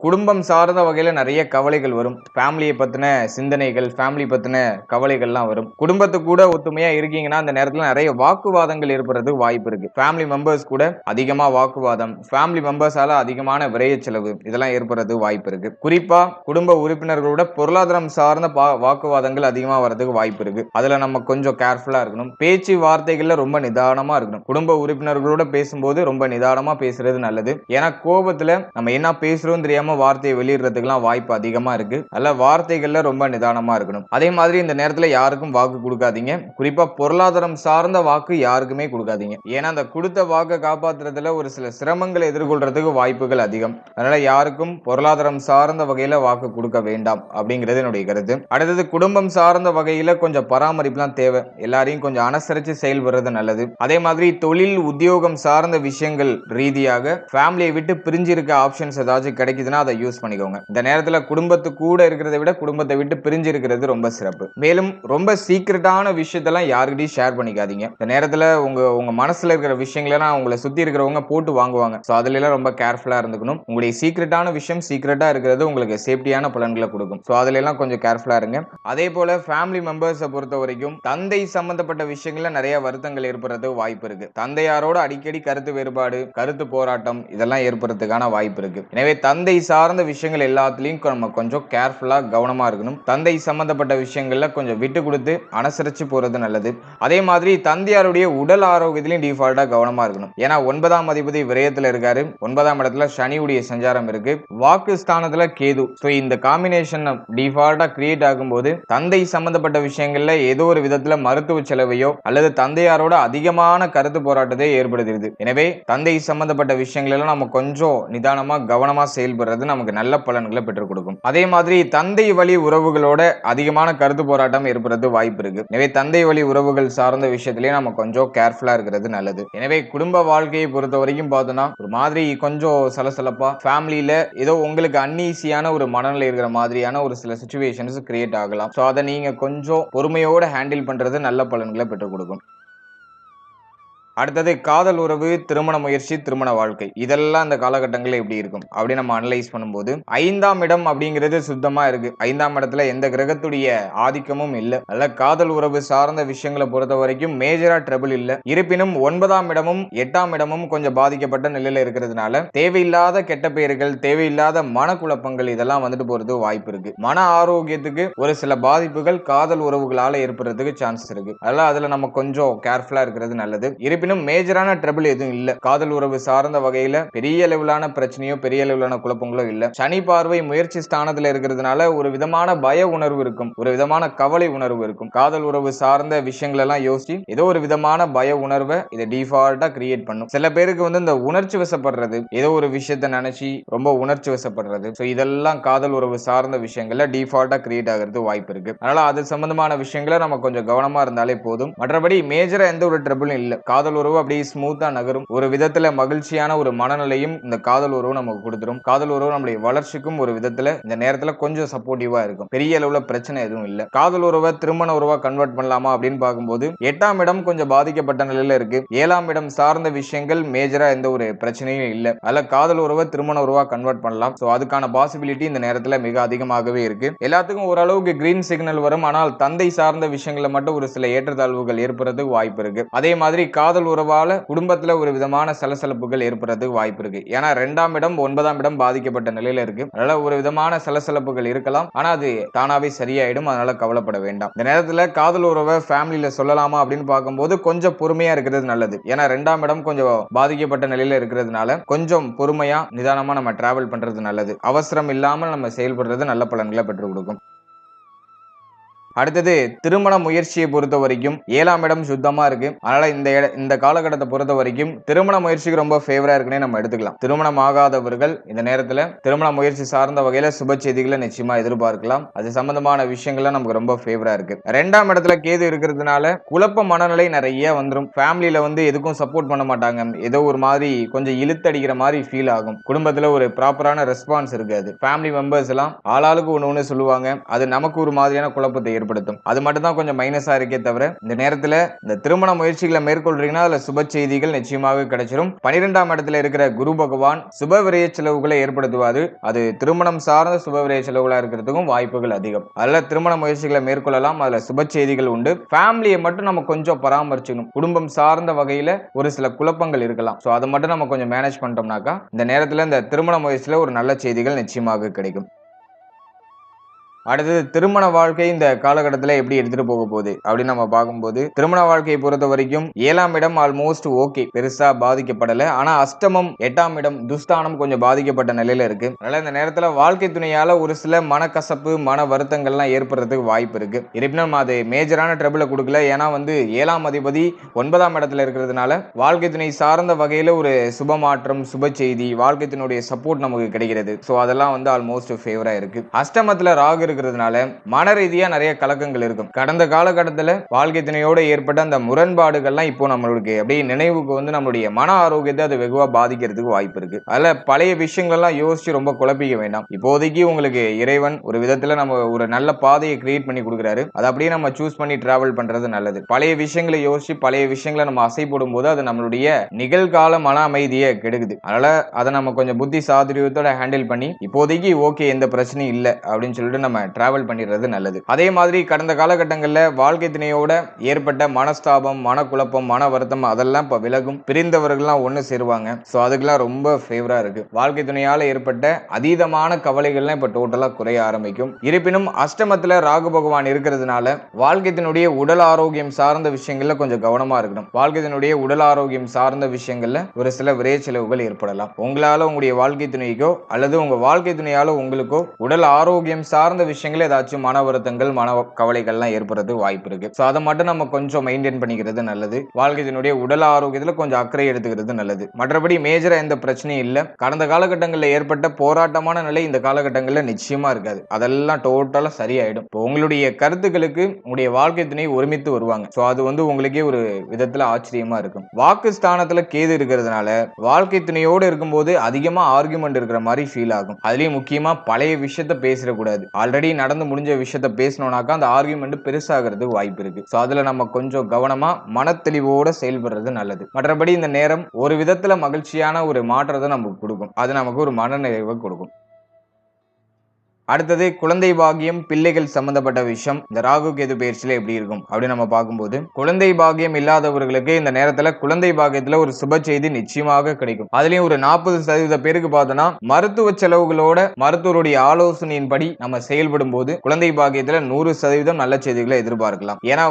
குடும்பம் சார்ந்த வகையில நிறைய கவலைகள் வரும். ஃபேமிலியை பத்தின சிந்தனைகள், ஃபேமிலி பத்தின கவலைகள்லாம் வரும். குடும்பத்து கூட ஒத்துமையா இருக்கீங்கன்னா அந்த நேரத்துல நிறைய வாக்குவாதங்கள் ஏற்படுறதுக்கு வாய்ப்பு இருக்கு. ஃபேமிலி மெம்பர்ஸ் கூட அதிகமா வாக்குவாதம், ஃபேமிலி மெம்பர்ஸால அதிகமான விரைய செலவு இதெல்லாம் ஏற்படுறதுக்கு வாய்ப்பு இருக்கு. குறிப்பா குடும்ப உறுப்பினர்களோட பொருளாதாரம் சார்ந்த வாக்குவாதங்கள் அதிகமா வரதுக்கு வாய்ப்பு இருக்கு. அதுல நம்ம கொஞ்சம் கேர்ஃபுல்லா இருக்கணும். பேச்சு வார்த்தைகள்ல ரொம்ப நிதானமா இருக்கணும். குடும்ப உறுப்பினர்களோட பேசும்போது ரொம்ப நிதானமா பேசுறது நல்லது. ஏன்னா கோபத்துல நம்ம என்ன பேசுறோம் தெரியாம வார்த்தையை வெளியிடுறதுக்குலாம் வாய்ப்பு அதிகமா இருக்கு. அதனால வார்த்தைகள்ல ரொம்ப நிதானமா இருக்கணும். அதே மாதிரி இந்த நேரத்துல யாருக்கும் வாக்கு கொடுக்காதீங்க. குறிப்பா பொருளாதாரம் சார்ந்த வாக்கு யாருக்குமே கொடுக்காதீங்க. ஏன்னா அந்த கொடுத்த வாக்கை காப்பாற்றுறதுல ஒரு சில சிரமங்களை எதிர்கொள்றதுக்கு வாய்ப்புகள் அதிகம். அதனால யாருக்கும் பொருளாதாரம் சார்ந்த வகையில வாக்கு கொடுக்க வேண்டாம் அப்படிங்கிறது என்னுடைய கருத்து. அடுத்தது குடும்பம் சார்ந்த வகையில கொஞ்சம் பராமரிப்புலாம் தேவை. எல்லாரையும் கொஞ்சம் அனுசரிச்சு செயல்படுறது நல்லது. அதே மாதிரி தொழில் உத்தியோகம் சார்ந்த விஷயங்கள் ரீதியாக ஃபேமிலியை விட்டு பிரிஞ்சு இருக்க ஆப்ஷன்ஸ் ஏதாச்சும் கிடைக்குதுன்னா அதை யூஸ் பண்ணிக்கோங்க. இந்த நேரத்துல குடும்பத்து கூட இருக்கிறத விட குடும்பத்தை விட்டு பிரிஞ்சு இருக்கிறது ரொம்ப சிறப்பு. மேலும் ரொம்ப சீக்கிரட்டான விஷயத்தெல்லாம் யாருக்கிட்டையும் ஷேர் பண்ணிக்காதீங்க. இந்த நேரத்துல உங்க மனசுல இருக்கிற விஷயங்களெல்லாம் உங்களை சுத்தி இருக்கிறவங்க போட்டு வாங்குவாங்க. ஸோ அதுல எல்லாம் ரொம்ப கேர்ஃபுல்லா இருந்துக்கணும். உங்களுடைய சீக்கிரட்டான விஷயம் சீக்கிரட்டா இருக்கிறது உங்களுக்கு சேஃப்டியான பலன்களை கொடுக்கும். சோ அதுல எல்லாம் கொஞ்சம் கேர்ஃபுல்லா இருங்க. அதே போல ஃபேமிலி மெம்பர்ஸை பொறுத்த வரைக்கும் தந்தை சம்பந்தப்பட்ட விஷயங்கள்ல நிறைய வருத்தங்கள் ஏற்படுறதுக்கு வாய்ப்பு இருக்கு. தந்தையாரோட அடிக்கடி கருத்து வேறுபாடு, கருத்து போராட்டம் இதெல்லாம் ஏற்படுறதுக்கான வாய்ப்பு இருக்கு. எனவே தந்தை சார்ந்த விஷயங்கள் எல்லாத்துலயும் நம்ம கொஞ்சம் கேர்ஃபுல்லா கவனமா இருக்கணும். தந்தை சம்பந்தப்பட்ட விஷயங்கள்ல கொஞ்சம் விட்டு கொடுத்து அனுசரிச்சு போறது நல்லது. அதே மாதிரி தந்தையாருடைய உடல் ஆரோக்கியத்திலையும் டிஃபால்ட்டா கவனமா இருக்கணும். ஏன்னா 9ஆம் அதிபதி விரயத்துல இருக்காரு. 9ஆம் இடத்துல சனியுடைய சஞ்சாரம் இருக்கு. வாக்கு ஸ்தானத்துல கேது. இந்த காம்பினேஷன் சுச்சுவேஷன் டிஃபால்ட்டா கிரியேட் ஆகும்போது தந்தை சம்பந்தப்பட்ட விஷயங்கள்ல ஏதோ ஒரு விதத்துல மருத்துவ செலவையோ அல்லது தந்தையாரோட அதிகமான கருத்து போராட்டத்தை ஏற்படுத்துகிறது. எனவே தந்தை சம்பந்தப்பட்ட விஷயங்கள் எல்லாம் நம்ம கொஞ்சம் நிதானமா கவனமா செயல்படுறது நமக்கு நல்ல பலன்களை பெற்றுக் கொடுக்கும். அதே மாதிரி தந்தை வழி உறவுகளோட அதிகமான கருத்து போராட்டம் ஏற்படுறது வாய்ப்பு இருக்கு. எனவே தந்தை வழி உறவுகள் சார்ந்த விஷயத்திலேயே நம்ம கொஞ்சம் கேர்ஃபுல்லா இருக்கிறது நல்லது. எனவே குடும்ப வாழ்க்கையை பொறுத்த வரைக்கும் பார்த்தோம்னா ஒரு மாதிரி கொஞ்சம் சலசலப்பா ஃபேமிலியில ஏதோ உங்களுக்கு அன்ஈசியான ஒரு மனநிலை இருக்கிற மாதிரியான ஒரு சில சிச்சுவேஷன்ஸ் கிரியேட் ஆகலாம். சோ அதை நீங்க கொஞ்சம் பொறுமையோட ஹேண்டில் பண்றது நல்ல பலன்களை பெற்றுக் கொடுக்கும். அடுத்தது காதல் உறவு, திருமண முயற்சி, திருமண வாழ்க்கை இதெல்லாம் இந்த காலகட்டங்களில் எப்படி இருக்கும் அப்படி நம்ம அனலைஸ் பண்ணும்போது 5ஆம் இடம் அப்படிங்கிறது சுத்தமா இருக்கு. 5ஆம் இடத்துல எந்த கிரகத்துடைய ஆதிக்கமும் இல்ல. அல்ல காதல் உறவு சார்ந்த விஷயங்களை பொறுத்த வரைக்கும் மேஜரா ட்ரபிள் இல்ல. இருப்பினும் 9ஆம் இடமும் 8ஆம் இடமும் கொஞ்சம் பாதிக்கப்பட்ட நிலையில இருக்கிறதுனால தேவையில்லாத கெட்ட பெயர்கள், தேவையில்லாத மனக்குழப்பங்கள் இதெல்லாம் வந்துட்டு போறது வாய்ப்பு இருக்கு. மன ஆரோக்கியத்துக்கு ஒரு சில பாதிப்புகள் காதல் உறவுகளால ஏற்படுறதுக்கு சான்சஸ் இருக்கு. அதெல்லாம் அதுல நம்ம கொஞ்சம் கேர்ஃபுல்லா இருக்கிறது நல்லது. இருப்பினும் மேஜரான ட்ரபிள் எதுவும் இல்ல. காதல் உறவு சார்ந்த வகையில பெரிய லெவலான பிரச்சனையோ பெரிய லெவலான குழப்பங்களோ இல்ல. சனி பார்வை முயற்சி ஸ்தானத்துல இருக்கிறதுனால ஒரு விதமான பய உணர்வு இருக்கும், ஒரு விதமான கவலை உணர்வு இருக்கும். காதல் உறவு சார்ந்த விஷயங்கள் எல்லாம் யோசிச்சு ஏதோ ஒரு விதமான பய உணர்வை இதை டிஃபால்ட்டா கிரியேட் பண்ணும். சில பேருக்கு வந்து இந்த உணர்ச்சி வசப்படுறது, ஏதோ ஒரு விஷயத்தை நினைச்சு ரொம்ப உணர்ச்சி வசப்படுறது, சோ இதெல்லாம் காதல் உறவு சார்ந்த விஷயங்கள்ல டிஃபால்ட்டா கிரியேட் ஆகிறது வாய்ப்பு இருக்கு. அதனால அது சம்பந்தமான விஷயங்களை நம்ம கொஞ்சம் கவனமா இருந்தாலே போதும். மற்றபடி மேஜரா எந்த ஒரு ட்ரபிளும் இல்ல. காதல் உறவு அப்படியே ஸ்மூத்தா நகரும். ஒரு விதத்துல மகிழ்ச்சியான ஒரு மனநிலையும் இந்த காதல் உறவு நமக்கு கொடுத்துரும். காதல் உறவு நம்முடைய வளர்ச்சிக்கும் ஒரு விதத்துல இந்த நேரத்துல கொஞ்சம் சப்போர்ட்டிவா இருக்கும். பெரிய அளவுல பிரச்சனை எதுவும் இல்ல. காதல் உறவை திருமண உறவா கன்வெர்ட் பண்ணலாமா அப்படின்னு பார்க்கும்போது 8ஆம் இடம் கொஞ்சம் பாதிக்கப்பட்ட நிலையில இருக்கு. 7ஆம் இடம் சார்ந்த விஷயங்கள் மேஜரா எந்த ஒரு பிரச்சனையும் இல்ல. அதுல காதல் உறவை திருமண உறவா கன்வெர்ட் பண்ணலாம். சோ அதுக்கான பாசிபிலிட்டி இந்த நேரத்துல மிக அதிகமாகவே இருக்கு. எல்லாத்துக்கும் ஓரளவுக்கு கிரீன் சிக்னல் வரும். ஆனால் தந்தை சார்ந்த விஷயங்கள்ல மட்டும் ஒரு சில ஏற்றத்தாழ்வுகள் ஏற்படுறதுக்கு வாய்ப்பு இருக்கு. அதே மாதிரி காதல் உறவால குடும்பத்துல ஒரு விதமான சலசலப்புகள் ஏற்படுறதுக்கு வாய்ப்பு இருக்கு. ஏன்னா 2ஆம் இடம் 9ஆம் இடம் பாதிக்கப்பட்ட நிலையில இருக்கு. அதனால ஒரு விதமான சலசலப்புகள் இருக்கலாம். ஆனா அது தானாவே சரியாயிடும். அதனால கவலைப்பட வேண்டாம். இந்த நேரத்துல காதல் உறவை ஃபேமிலியில சொல்லலாமா அப்படின்னு பார்க்கும்போது கொஞ்சம் பொறுமையா இருக்கிறது நல்லது. ஏன்னா 2ஆம் இடம் கொஞ்சம் பாதிக்கப்பட்ட நிலையில இருக்கிறதுனால கொஞ்சம் பொறுமையா நிதானமா நம்ம டிராவல் பண்றது நல்லது. அவசரம் இல்லாமல் நம்ம செயல்படுறது நல்ல பலன்களை பெற்றுக் கொடுக்கும். அடுத்தது திருமண முயற்சியை பொறுத்த வரைக்கும் 7ஆம் இடம் சுத்தமா இருக்கு. அதனால இந்த காலகட்டத்தை பொறுத்த வரைக்கும் திருமண முயற்சிக்கு ரொம்ப ஃபேவரா இருக்குன்னே நம்ம எடுத்துக்கலாம். திருமணம் ஆகாதவர்கள் இந்த நேரத்துல திருமண முயற்சி சார்ந்த வகையில சுப செய்திகளை நிச்சயமா எதிர்பார்க்கலாம். அது சம்பந்தமான விஷயங்கள்லாம் நமக்கு ரொம்ப ஃபேவரா இருக்கு. 2ஆம் இடத்துல கேது இருக்கிறதுனால குழப்ப மனநிலை நிறைய வந்துடும். ஃபேமிலியில வந்து எதுக்கும் சப்போர்ட் பண்ண மாட்டாங்க. ஏதோ ஒரு மாதிரி கொஞ்சம் இழுத்தடிக்கிற மாதிரி ஃபீல் ஆகும். குடும்பத்துல ஒரு ப்ராப்பரான ரெஸ்பான்ஸ் இருக்காது. ஃபேமிலி மெம்பர்ஸ் எல்லாம் ஆளாளுக்கு ஒண்ணு சொல்லுவாங்க. அது நமக்கு ஒரு மாதிரியான குழப்பத்தை ஏற்படுத்தும். அது மட்டும் தான் கொஞ்சம் மைனஸா இருக்கே தவிர இந்த நேரத்துல இந்த திருமண முயற்சிகளை மேற்கொள்றீங்கன்னா அதுல சுப செய்திகள் நிச்சயமாக கிடைச்சிடும். 12ஆம் இடத்துல இருக்கிற குரு பகவான் சுப விரய செலவுகளை ஏற்படுத்துவாரு. அது திருமணம் சார்ந்த சுப விரய செலவுகளா இருக்கிறதுக்கும் வாய்ப்புகள் அதிகம். அதுல திருமண முயற்சிகளை மேற்கொள்ளலாம். அதுல சுப செய்திகள் உண்டு. ஃபேமிலியை மட்டும் நம்ம கொஞ்சம் பராமரிச்சுக்கணும். குடும்பம் சார்ந்த வகையில ஒரு சில குழப்பங்கள் இருக்கலாம். சோ அதை மட்டும் நம்ம கொஞ்சம் மேனேஜ் பண்ணிட்டோம்னாக்கா இந்த நேரத்துல இந்த திருமண முயற்சியில ஒரு நல்ல செய்திகள் நிச்சயமாக கிடைக்கும். அடுத்தது திருமண வாழ்க்கை இந்த காலகட்டத்தில் எப்படி எடுத்துட்டு போக போகுது அப்படின்னு நம்ம பார்க்கும்போது திருமண வாழ்க்கையை பொறுத்த வரைக்கும் 7ஆம் இடம் ஆல்மோஸ்ட் ஓகே, பெருசா பாதிக்கப்படல. ஆனா அஷ்டமம் 8ஆம் இடம் துஸ்தானம் கொஞ்சம் பாதிக்கப்பட்ட நிலையில இருக்கு. அதனால இந்த நேரத்துல வாழ்க்கை துணையால ஒரு சில மனக்கசப்பு மன வருத்தங்கள்லாம் ஏற்படுறதுக்கு வாய்ப்பு இருக்கு. இருப்பினும் அது மேஜரான ட்ரபிள கொடுக்கல. ஏன்னா வந்து 7ஆம் அதிபதி 9ஆம் இடத்துல இருக்கிறதுனால வாழ்க்கை துணை சார்ந்த வகையில ஒரு சுப மாற்றம் சுப செய்தி வாழ்க்கை துணையுடைய சப்போர்ட் நமக்கு கிடைக்கிறது. சோ அதெல்லாம் வந்து ஆல்மோஸ்ட் ஃபேவரா இருக்கு. அஷ்டமத்துல ராகு இருக்கிறதுனால மன ரீதியா நிறைய கலக்கங்கள் இருக்கும். கடந்த காலகட்டத்தில் வாழ்க்கை துணையோட ஏற்பட்ட அந்த முரண்பாடுகள்லாம் இப்போ நம்மளுக்கு அப்படியே நினைவுக்கு வந்து நம்மளுடைய மன ஆரோக்கியத்தை அது வெகுவா பாதிக்கிறதுக்கு வாய்ப்பு இருக்கு. அதுல பழைய விஷயங்கள்லாம் யோசிச்சு ரொம்ப குழப்பிக்க வேண்டாம். இப்போதைக்கு உங்களுக்கு இறைவன் ஒரு விதத்துல நம்ம ஒரு நல்ல பாதையை கிரியேட் பண்ணி கொடுக்குறாரு. அதை அப்படியே நம்ம சூஸ் பண்ணி டிராவல் பண்றது நல்லது. பழைய விஷயங்களை யோசிச்சு பழைய விஷயங்களை நம்ம அசை போடும் போது அது நம்மளுடைய நிகழ்கால மன அமைதியை கெடுக்குது. அதனால அதை நம்ம கொஞ்சம் புத்தி சாதுரியத்தோட ஹேண்டில் பண்ணி இப்போதைக்கு ஓகே எந்த பிரச்சனையும் இல்லை அப்படின்னு சொல்லிட்டு நம்ம டிராவல் பண்ணிடுறது நல்லது. அதே மாதிரி கடந்த காலகட்டங்களில் வாழ்க்கை துணையோட ஏற்பட்ட மனஸ்தாபம் மனக்குழப்பம் மன வருத்தம் அதெல்லாம் இப்ப விலகும். பிரிந்தவர்கள்லாம் ஒண்ணு சேருவாங்க. சோ அதுக்கெல்லாம் ரொம்ப ஃபேவரா இருக்கு. வாழ்க்கை துணையால ஏற்பட்ட அதீதமான கவலைகள்லாம் இப்ப டோட்டலா குறைய ஆரம்பிக்கும். இருப்பினும் அஷ்டமத்துல ராகு பகவான் இருக்கிறதுனால வாழ்க்கையினுடைய உடல் ஆரோக்கியம் சார்ந்த விஷயங்கள்ல கொஞ்சம் கவனமா இருக்கணும். வாழ்க்கையினுடைய உடல் ஆரோக்கியம் சார்ந்த விஷயங்கள்ல ஒரு சில விரை செலவுகள் ஏற்படலாம். உங்களால உங்களுடைய வாழ்க்கை துணைக்கோ அல்லது உங்க வாழ்க்கை துணையால உங்களுக்கோ உடல் ஆரோக்கியம் சார்ந்த விஷயங்கள் ஏதாச்சும் மன வருத்தங்கள் மன கவலைகள்லாம் ஏற்படுறது வாய்ப்பு இருக்கு. சோ அதை மட்டும் நம்ம கொஞ்சம் மெயின்டைன் பண்ணிக்கிறது நல்லது. வாழ்க்கையினுடைய உடல் ஆரோக்கியத்துல கொஞ்சம் அக்கறை எடுத்துக்கிறது நல்லது. மற்றபடி மேஜரா எந்த பிரச்சனையும் இல்ல. கடந்த காலகட்டங்களில் ஏற்பட்ட போராட்டமான நிலை இந்த காலகட்டங்களில் நிச்சயமா இருக்காது. அதெல்லாம் டோட்டலா சரியாயிடும். இப்போ உங்களுடைய கருத்துக்களுக்கு உங்களுடைய வாழ்க்கை துணை ஒருமித்து வருவாங்க. சோ அது உங்களுக்கே ஒரு விதத்துல ஆச்சரியமா இருக்கும். வாக்கு ஸ்தானத்துல கேது இருக்கிறதுனால வாழ்க்கை துணையோடு இருக்கும்போது அதிகமா ஆர்குமெண்ட் இருக்கிற மாதிரி ஃபீல் ஆகும். அதுலயும் முக்கியமா பழைய விஷயத்த பேசிடக்கூடாது. ஆல்ரெடி நடந்து முடிஞ்ச விஷயத்த பேசணும்னாக்கா அந்த ஆர்குமெண்ட் பெருசாகிறதுக்கு வாய்ப்பு இருக்கு. சோ அதுல நம்ம கொஞ்சம் கவனமா மனத்தெளிவோட செயல்படுறது நல்லது. மற்றபடி இந்த நேரம் ஒரு விதத்துல மகிழ்ச்சியான ஒரு மாற்றத்தை நமக்கு கொடுக்கும். அது நமக்கு ஒரு மன நிறைவை கொடுக்கும். அடுத்தது குழந்தை பாக்கியம், பிள்ளைகள் சம்பந்தப்பட்ட விஷயம் இந்த ராகு கேது பயிற்சியில எப்படி இருக்கும் அப்படின்னு நம்ம பார்க்கும்போது, குழந்தை பாக்கியம் இல்லாதவர்களுக்கு இந்த நேரத்துல குழந்தை பாக்கியத்துல ஒரு சுப செய்தி நிச்சயமாக கிடைக்கும். அதுலயும் ஒரு 40% பேருக்கு பார்த்தோம்னா மருத்துவ செலவுகளோட மருத்துவருடைய ஆலோசனையின்படி நம்ம செயல்படும் போது குழந்தை பாக்கியத்துல 100% நல்ல செய்திகளை எதிர்பார்க்கலாம். ஏன்னா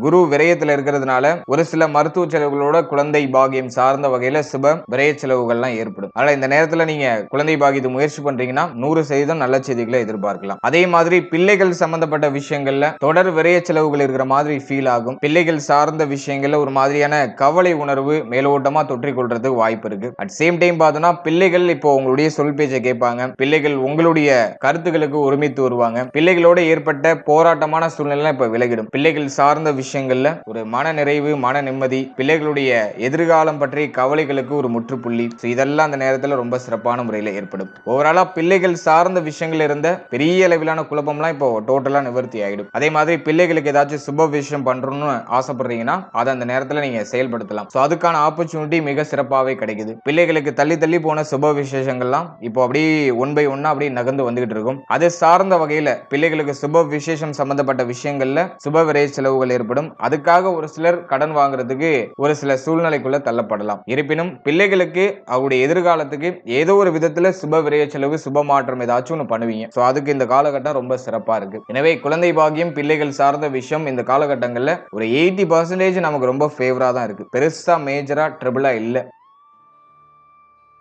குரு விரயத்துல இருக்கிறதுனால ஒரு சில மருத்துவ செலவுகளோட குழந்தை பாக்கியம் சார்ந்த வகையில சுப விரய செலவுகள்லாம் ஏற்படும். அதனால இந்த நேரத்துல நீங்க குழந்தை பாக்கியத்தை முயற்சி பண்றீங்கன்னா 100% நல்ல செய்தி எதிர்பார்க்கலாம். அதே மாதிரி பிள்ளைகள் சம்பந்தப்பட்ட விஷயங்கள்ல தொடர் விரைய செலவுகள் இருக்கிற மாதிரி ஃபீல் ஆகும். பிள்ளைகள் சார்ந்த விஷயங்கள்ல ஒரு மாதிரியான கவலை உணர்வு மேலோட்டமா தொற்றிக் கொள்றது வாய்ப்பு இருக்கு. அட் சேம் டைம் பார்த்தோம்னா பிள்ளைகள் இப்போ உங்களுடைய சொல் பேச்சை கேட்பாங்க. பிள்ளைகள் உங்களுடைய கருத்துக்களுக்கு ஒருமித்து வருவாங்க. பிள்ளைகளோட ஏற்பட்ட போராட்டமான சூழ்நிலை இப்ப விலகிடும். பிள்ளைகள் சார்ந்த விஷயங்கள்ல ஒரு மன நிறைவு, மன நிம்மதி, பிள்ளைகளுடைய எதிர்காலம் பற்றிய கவலைகளுக்கு ஒரு முற்றுப்புள்ளி, இதெல்லாம் அந்த நேரத்தில் ரொம்ப சிறப்பான முறையில் ஏற்படும். ஓவராலா பிள்ளைகள் சார்ந்த விஷயங்கள் இருந்த பெரிய அளவிலான குழப்பம்லாம் இப்போ டோட்டலா நிவர்த்தி ஆயிடும். அதே மாதிரி பிள்ளைகளுக்கு ஏதாச்சும் சுப விஷயம் பண்றோம்னு ஆசைப்படுறீங்கன்னா அதை அந்த நேரத்துல நீங்க செயல்படுத்தலாம். சோ அதுக்கான ஆப்பர்ச்சுனிட்டி மிக சிறப்பாகவே கிடைக்குது. பிள்ளைகளுக்கு தள்ளி தள்ளி போன சுப விசேஷங்கள்லாம் இப்போ அப்படியே ஒன் பை ஒன்னா அப்படியே நகர்ந்து வந்துகிட்டு இருக்கும். அது சார்ந்த வகையில பிள்ளைகளுக்கு சுப விசேஷம் சம்பந்தப்பட்ட விஷயங்கள்ல சுப விரை செலவுகள் ஏற்படும். அதுக்காக ஒரு சிலர் கடன் வாங்குறதுக்கு ஒரு சில சூழ்நிலைக்குள்ள தள்ளப்படலாம். இருப்பினும் பிள்ளைகளுக்கு அவருடைய எதிர்காலத்துக்கு ஏதோ ஒரு விதத்துல சுப விரைய செலவு, சுப மாற்றம் ஏதாச்சும் ஒன்று பண்ணுவீங்க. சோ அதுக்கு இந்த காலகட்டம் ரொம்ப சிறப்பா இருக்கு. எனவே குழந்தை பாக்கியம், பிள்ளைகள் சார்ந்த விஷயம் இந்த காலகட்டங்கள்ல ஒரு 80% நமக்கு ரொம்ப ஃபேவரா தான் இருக்கு. பெருசா மேஜரா ட்ரிபிளா இல்ல.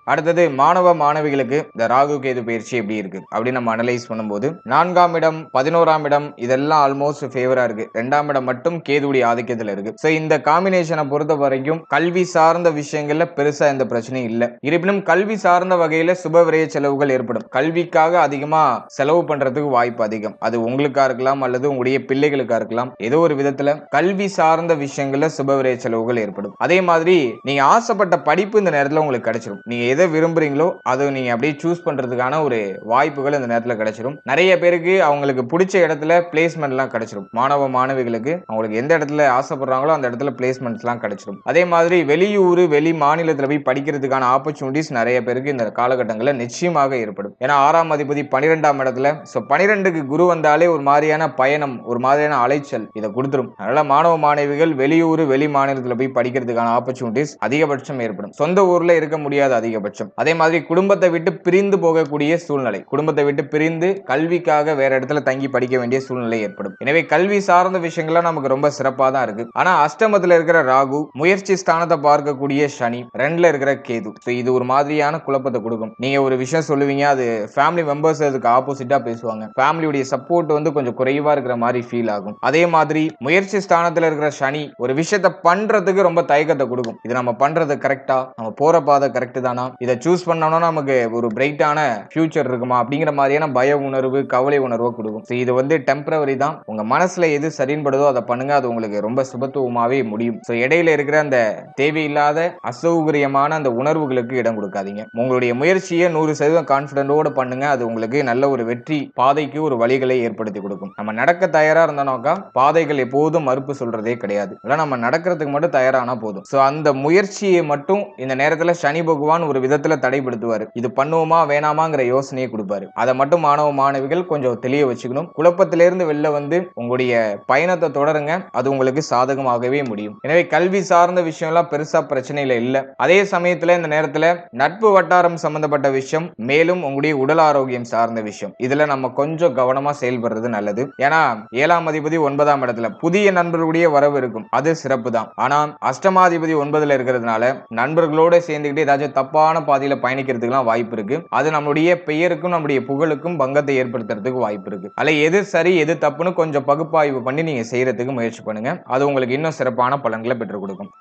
அடுத்தது மாணவ மாணவிகளுக்கு இந்த ராகு கேது பயிற்சி எப்படி இருக்கு அப்படின்னு நம்ம அனலைஸ் பண்ணும்போது 4ஆம் இடம், 11ஆம் இடம் இதெல்லாம் ஆல்மோஸ்ட் ஃபேவரா இருக்கு. 2ஆம் இடம் மட்டும் கேதுவுடைய ஆதிக்கத்துல இருக்கு. சோ இந்த காம்பினேஷனை பொறுத்த வரைக்கும் கல்வி சார்ந்த விஷயங்கள்ல பெருசா எந்த பிரச்சனையும் இல்ல. இருப்பினும் கல்வி சார்ந்த வகையில சுப விரய செலவுகள் ஏற்படும். கல்விக்காக அதிகமா செலவு பண்றதுக்கு வாய்ப்பு அதிகம். அது உங்களுக்கா இருக்கலாம் அல்லது உங்களுடைய பிள்ளைகளுக்கா இருக்கலாம். ஏதோ ஒரு விதத்துல கல்வி சார்ந்த விஷயங்கள்ல சுப விரய செலவுகள் ஏற்படும். அதே மாதிரி நீங்க ஆசைப்பட்ட படிப்பு இந்த நேரத்துல உங்களுக்கு கிடைச்சிடும். நீங்க எதை விரும்புறீங்களோ அதை நீங்க அப்படியே சூஸ் பண்றதுக்கான ஒரு வாய்ப்புகள் இந்த நேரத்துல கிடைச்சிடும். நிறைய பேருக்கு அவங்களுக்கு பிடிச்ச இடத்துல பிளேஸ்மெண்ட் எல்லாம் கிடைச்சிடும். மாணவ மாணவிகளுக்கு அவங்களுக்கு எந்த இடத்துல ஆசைப்படுறாங்களோ அந்த இடத்துல பிளேஸ்மெண்ட்ஸ் எல்லாம் கிடைச்சிடும். அதே மாதிரி வெளியூர், வெளி மாநிலத்துல போய் படிக்கிறதுக்கான ஆப்பர்ச்சுனிட்டிஸ் நிறைய பேருக்கு இந்த காலகட்டங்களில் நிச்சயமாக ஏற்படும். ஏன்னா 6ஆம் அதிபதி 12ஆம் இடத்துல, சோ 12க்கு குரு வந்தாலே ஒரு மாதிரியான பயணம், ஒரு மாதிரியான அலைச்சல் இதை கொடுத்துரும். அதனால மாணவ மாணவிகள் வெளியூர், வெளி மாநிலத்துல போய் படிக்கிறதுக்கான ஆப்பர்ச்சுனிட்டிஸ் அதிகபட்சம் ஏற்படும். சொந்த ஊர்ல இருக்க முடியாது அதிகபட்சம். அதே மாதிரி குடும்பத்தை விட்டு பிரிந்து போகக்கூடிய சூழ்நிலை, குடும்பத்தை விட்டு பிரிந்து கல்விக்காக வேற இடத்துல தங்கி படிக்க வேண்டிய சூழ்நிலை ஏற்படும். எனவே கல்வி சார்ந்த விஷயங்கள்லாம் நமக்கு ரொம்ப சிறப்பா தான் இருக்கு. ஆனா அஷ்டமத்துல இருக்கிற ராகு, முயற்சி ஸ்தானத்தை பார்க்கக்கூடிய சனி, 2ல இருக்கிற கேது, இது ஒரு மாதிரியான குழப்பத்தை கொடுக்கும். நீங்க ஒரு விஷயம் சொல்லுவீங்க, அது ஃபேமிலி மெம்பர்ஸ் அதுக்கு ஆப்போசிட்டா பேசுவாங்க. ஃபேமிலியுடைய சப்போர்ட் கொஞ்சம் குறைவா இருக்கிற மாதிரி ஃபீல் ஆகும். அதே மாதிரி முயற்சி ஸ்தானத்துல இருக்கிற சனி ஒரு விஷயத்தை பண்றதுக்கு ரொம்ப தயக்கத்தை கொடுக்கும். இது நம்ம பண்றது கரெக்டா, நம்ம போற பாதை கரெக்ட் தானா, இதை சூஸ் பண்ணோம்னா நமக்கு ஒரு பிரைட்டான ஃபியூச்சர் இருக்குமா அப்படிங்கிற மாதிரியான பய உணர்வு, கவலை உணர்வை கொடுக்கும். இது டெம்பரவரி தான். உங்க மனசுல எது சரின்படுதோ அதை பண்ணுங்க. அது உங்களுக்கு ரொம்ப சுபத்துவமாவே முடியும். இடையில இருக்கிற அந்த தேவையில்லாத அசௌகரியமான அந்த உணர்வுகளுக்கு இடம் கொடுக்காதீங்க. உங்களுடைய முயற்சியை 100% கான்பிடண்டோட பண்ணுங்க. அது உங்களுக்கு நல்ல ஒரு வெற்றி பாதைக்கு ஒரு வழிகளை ஏற்படுத்தி கொடுக்கும். நம்ம நடக்க தயாரா இருந்தோம்னாக்கா பாதைகள் எப்போதும் மறுப்பு சொல்றதே கிடையாது. நம்ம நடக்கிறதுக்கு மட்டும் தயாரானா போதும். அந்த முயற்சியை மட்டும் இந்த நேரத்துல சனி பகவான் ஒரு விதத்துல தடைப்படுத்துவாரு. இது பண்ணுவோமா வேணாமாங்கிற யோசனையை கொடுப்பாரு. அதை மட்டும் மாணவ மாணவிகள் கொஞ்சம் தெளிய வச்சுக்கணும். குழப்பத்திலிருந்து வெளில வந்து உங்களுடைய பயணத்தை தொடருங்க. அது உங்களுக்கு சாதகமாகவே முடியும். எனவே கல்வி சார்ந்த விஷயம் எல்லாம் பெருசா பிரச்சனையில இல்ல. அதே சமயத்துல இந்த நேரத்துல நட்பு வட்டாரம் சம்பந்தப்பட்ட விஷயம், மேலும் உங்களுடைய உடல் ஆரோக்கியம் சார்ந்த விஷயம், இதுல நம்ம கொஞ்சம் கவனமா செயல்படுறது நல்லது. ஏன்னா 7ஆம் அதிபதி 9ஆம் இடத்துல புதிய நண்பர்களுடைய வரவு இருக்கும். அது சிறப்பு தான். ஆனா அஷ்டமாதிபதி 9ல இருக்கிறதுனால நண்பர்களோட சேர்ந்துக்கிட்டு ஏதாச்சும் தப்பான தப்பான பாதையில பயணிக்கிறதுக்குலாம் வாய்ப்பு இருக்கு. அது நம்மளுடைய பெயருக்கும் நம்முடைய புகழுக்கும் பங்கத்தை ஏற்படுத்துறதுக்கு வாய்ப்பு இருக்கு. அதுல எது சரி எது தப்புன்னு கொஞ்சம் பகுப்பாய்வு பண்ணி நீங்க செய்யறதுக்கு முயற்சி பண்ணுங்க. அது உங்களுக்கு இன்னும் சிறப்பான பலன்களை பெற்றுக் கொடுக்கும்.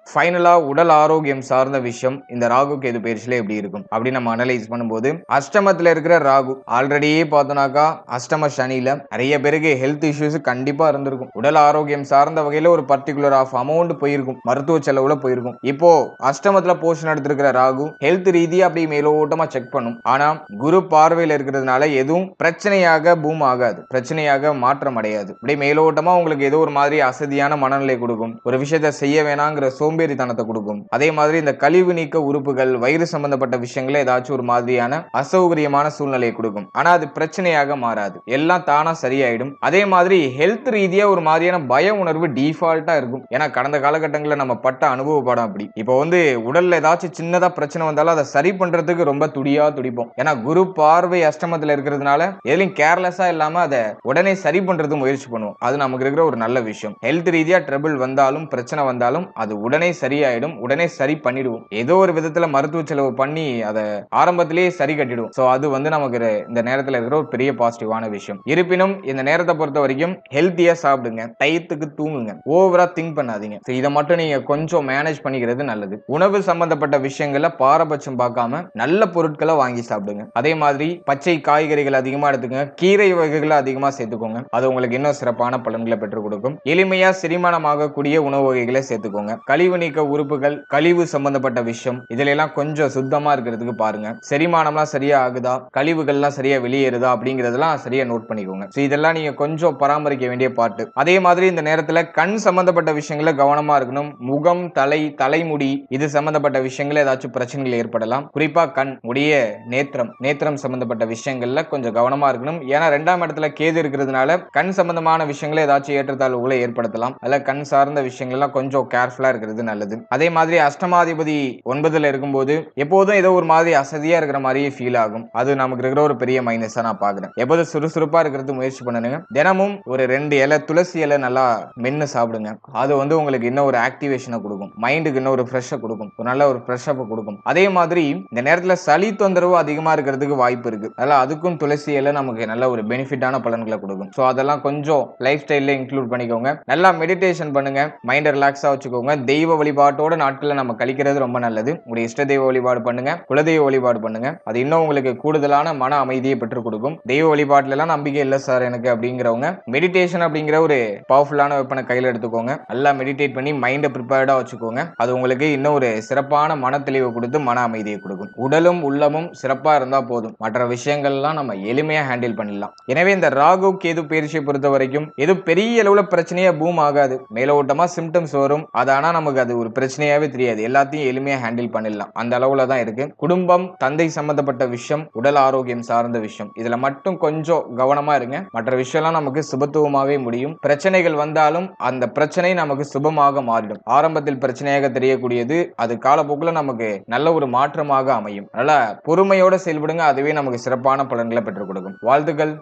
ஃபைனலா உடல் ஆரோக்கியம் சார்ந்த விஷயம் இந்த ராகு கேது பயிற்சியில எப்படி இருக்கும் அப்படின்னு நம்ம அனலைஸ் பண்ணும்போது, அஷ்டமத்துல இருக்கிற ராகு ஆல்ரெடி பார்த்தோம்னாக்கா அஷ்டம சனியில நிறைய பேருக்கு ஹெல்த் இஷ்யூஸ் கண்டிப்பா இருந்திருக்கும். உடல் ஆரோக்கியம் சார்ந்த வகையில ஒரு பர்டிகுலர் ஆஃப் அமௌண்ட் போயிருக்கும், மருத்துவ செலவுல போயிருக்கும். இப்போ அஷ்டமத்துல போஷன் எடுத்திருக்கிற ராகு ஹெல்த் ரீதியா அப்படி மேலோட்டமா செக் பண்ணும். ஆனா குரு பார்வையில இருக்கிறதுனால எதுவும் பிரச்சனையாக பூம் ஆகாது, பிரச்சனையாக மாற்றம் அடையாது. இப்படி மேலோட்டமா உங்களுக்கு ஏதோ ஒரு மாதிரி அசதியான மனநிலை கொடுக்கும், ஒரு விஷயத்தை செய்ய வேணாங்கிற சோம்பேறித்தனத்தை கொடுக்கும். அதே மாதிரி இந்த கழிவு நீக்க உறுப்புகள் வயிறு சம்பந்தப்பட்ட விஷயங்கள ஏதாச்சும் ஒரு மாதிரியான அசௌகரியமான சூழ்நிலையை கொடுக்கும். ஆனா அது பிரச்சனையாக மாறாது, எல்லாம் தானா சரியாயிடும். அதே மாதிரி ஹெல்த் ரீதியா ஒரு மாதிரியான பய உணர்வு டிஃபால்ட்டா இருக்கும். ஏன்னா கடந்த காலகட்டங்களில் நம்ம பட்ட அனுபவ படம் அப்படி. இப்போ உடல்ல ஏதாச்சும் சின்னதா பிரச்சனை வந்தாலும் அதை சரி பண்றதுக்கு ரொம்ப துடியா துடிப்போம். ஏன்னா குரு பார்வை அஷ்டமத்துல இருக்கிறதுனால எதுலையும் கேர்லெஸ்ஸா இல்லாம அதை உடனே சரி பண்றது முயற்சி பண்ணுவோம். அது நமக்கு இருக்கிற ஒரு நல்ல விஷயம். ஹெல்த் ரீதியா ட்ரபிள் வந்தாலும் பிரச்சனை வந்தாலும் அது உடனே சரியாயிடும், உடனே சரி பண்ணிடுவோம். ஏதோ ஒரு விதத்துல மருத்துவ செலவு பண்ணி அதை ஆரம்பத்திலேயே சரி கட்டிடுவோம். சோ அது நமக்கு இந்த நேரத்துல இருக்கிற ஒரு பெரிய பாசிட்டிவான விஷயம். இருப்பினும் இந்த நேரத்தை பொறுத்த வரைக்கும் ஹெல்த்தியா சாப்பிடுங்க, டயத்துக்கு தூங்குங்க, ஓவரா திங்க் பண்ணாதீங்க. இதை மட்டும் நீங்க கொஞ்சம் மேனேஜ் பண்ணிக்கிறது நல்லது. உணவு சம்பந்தப்பட்ட விஷயங்கள்ல பாரபட்சம் பார்க்காம நல்ல பொருட்களை வாங்கி சாப்பிடுங்க. அதே மாதிரி பச்சை காய்கறிகள் அதிகமா எடுத்துங்க, கீரை வகைகளை அதிகமா சேர்த்துக்கோங்க. அது உங்களுக்கு இன்னும் சிறப்பான பலன்களை பெற்றுக் கொடுக்கும். எளிமையா செரிமானமாகக்கூடிய உணவு வகைகளை சேர்த்துக்கோங்க. கழிவு நீக்க உறுப்புகள், கழிவு சம்பந்தப்பட்ட விஷயம் இதுல எல்லாம் கொஞ்சம் சுத்தமா இருக்கிறதுக்கு பாருங்க. செரிமானம்லாம் சரியா ஆகுதா, கழிவுகள்லாம் சரியா வெளியேறுதா அப்படிங்கறதெல்லாம் சரியா நோட் பண்ணிக்கோங்க. இதெல்லாம் நீங்க கொஞ்சம் பராமரிக்க வேண்டிய பாட்டு. அதே மாதிரி இந்த நேரத்துல கண் சம்பந்தப்பட்ட விஷயங்கள கவனமா இருக்கணும். முகம், தலைமுடி இது சம்பந்தப்பட்ட விஷயங்கள ஏதாச்சும் பிரச்சனைகள் ஏற்படலாம். குறிப்பா கண், முடிய நேத்திரம் சம்பந்தப்பட்ட விஷயங்கள்ல கொஞ்சம் கவனமா இருக்கணும். ஏன்னா 2ஆம் இடத்துல கேது இருக்கிறதுனால கண் சம்பந்தமான விஷயங்களை ஏதாச்சும் ஏற்றத்தாழ்வுகளை ஏற்படுத்தலாம். அதுல கண் சார்ந்த விஷயங்கள் எல்லாம் கொஞ்சம் கேர்ஃபுல்லா இருக்கிறது நல்லது. அதே மாதிரி அஷ்டமாதிபதி 9ல இருக்கும்போது எப்போதும் ஏதோ ஒரு மாதிரி அசதியா இருக்கிற மாதிரியே ஃபீல் ஆகும். அது நமக்கு இருக்கிற ஒரு பெரிய மைனஸா நான் பாக்குறேன். எப்போதும் சுறுசுறுப்பா இருக்கிறது முயற்சி பண்ணுங்க. தினமும் ஒரு 2 இலை துளசி இலை நல்லா மென்னு சாப்பிடுங்க. அது உங்களுக்கு இன்னும் ஒரு ஆக்டிவேஷனை கொடுக்கும், மைண்டுக்கு இன்னும் ஒரு ஃப்ரெஷ்ஷை கொடுக்கும், ஒரு நல்ல ஒரு ஃப்ரெஷ்ஷப் கொடுக்கும். அதே மாதிரி இந்த நேரத்துல சளி தொந்தரவு அதிகமா இருக்கிறதுக்கு வாய்ப்பு இருக்கு. அதனால அதுக்கும் துளசி இலை நமக்கு நல்ல ஒரு பெனிஃபிட்டான பலன்களை கொடுக்கும். சோ அதெல்லாம் கொஞ்சம் லைஃப் ஸ்டைல்ல இன்க்ளூட் பண்ணிக்கோங்க. நல்லா மெடிடேஷன் பண்ணுங்க, மைண்டை ரிலாக்ஸா வச்சுக்கோங்க. தெய்வ வழிபாட்டோட நாட்களை நம்ம கழிக்கிறது ரொம்ப நல்லது. உங்களுடைய இஷ்ட தெய்வ வழிபாடு பண்ணுங்க, குலதெய்வ வழிபாடு பண்ணுங்க. அது இன்னும் உங்களுக்கு கூடுதலான மன அமைதியை பெற்றுக் கொடுக்கும். தெய்வ வழிபாட்டுல எல்லாம் நம்பிக்கை இல்லை சார் எனக்கு அப்படிங்கிறவங்க மெடிடேஷன் அப்படிங்கிற ஒரு பவர்ஃபுல்லான வெப்பனை கையில எடுத்துக்கோங்க. நல்லா மெடிடேட் பண்ணி மைண்டை ப்ரிப்பேர்டா வச்சுக்கோங்க. அது உங்களுக்கு இன்னும் ஒரு சிறப்பான மன தெளிவை கொடுத்து மன அமைதியை கொடுக்கும். உடலும் உள்ளமும் சிறப்பா இருந்தா போதும், மற்ற விஷயங்கள்லாம் நம்ம எளிமையா ஹேண்டில் பண்ணிடலாம். எனவே இந்த ராகு கேது பயிற்சியை பொறுத்த வரைக்கும் எது பெரிய அளவுல பிரச்சனையா பூம் ஆகாது. மேலோட்டமா சிம்டம்ஸ் வரும், ஆனா நமக்கு அது ஒரு பிரச்சனையாவே தெரியாது. எல்லாத்தையும் எளிமையா ஹேண்டில் பண்ணிடலாம். அந்த அளவுல தான் இருக்கு. குடும்பம், தந்தை சம்பந்தப்பட்ட விஷயம், உடல் ஆரோக்கியம் சார்ந்த விஷயம் இதுல மட்டும் கொஞ்சம் கவனமா இருங்க. மற்ற விஷயம்லாம் நமக்கு சுபத்துவமாவே முடியும். பிரச்சனைகள் வந்தாலும் அந்த பிரச்சனை நமக்கு சுபமாக மாறிடும். ஆரம்பத்தில் பிரச்சனையாக தெரியக்கூடியது அது காலப்போக்கில் நமக்கு நல்ல ஒரு மாற்றமாக அமையும். அதனால பொறுமையோட செயல்படுங்க, அதுவே நமக்கு சிறப்பான பலன்களை பெற்றுக் கொடுக்கும். வாழ்த்துக்கள்.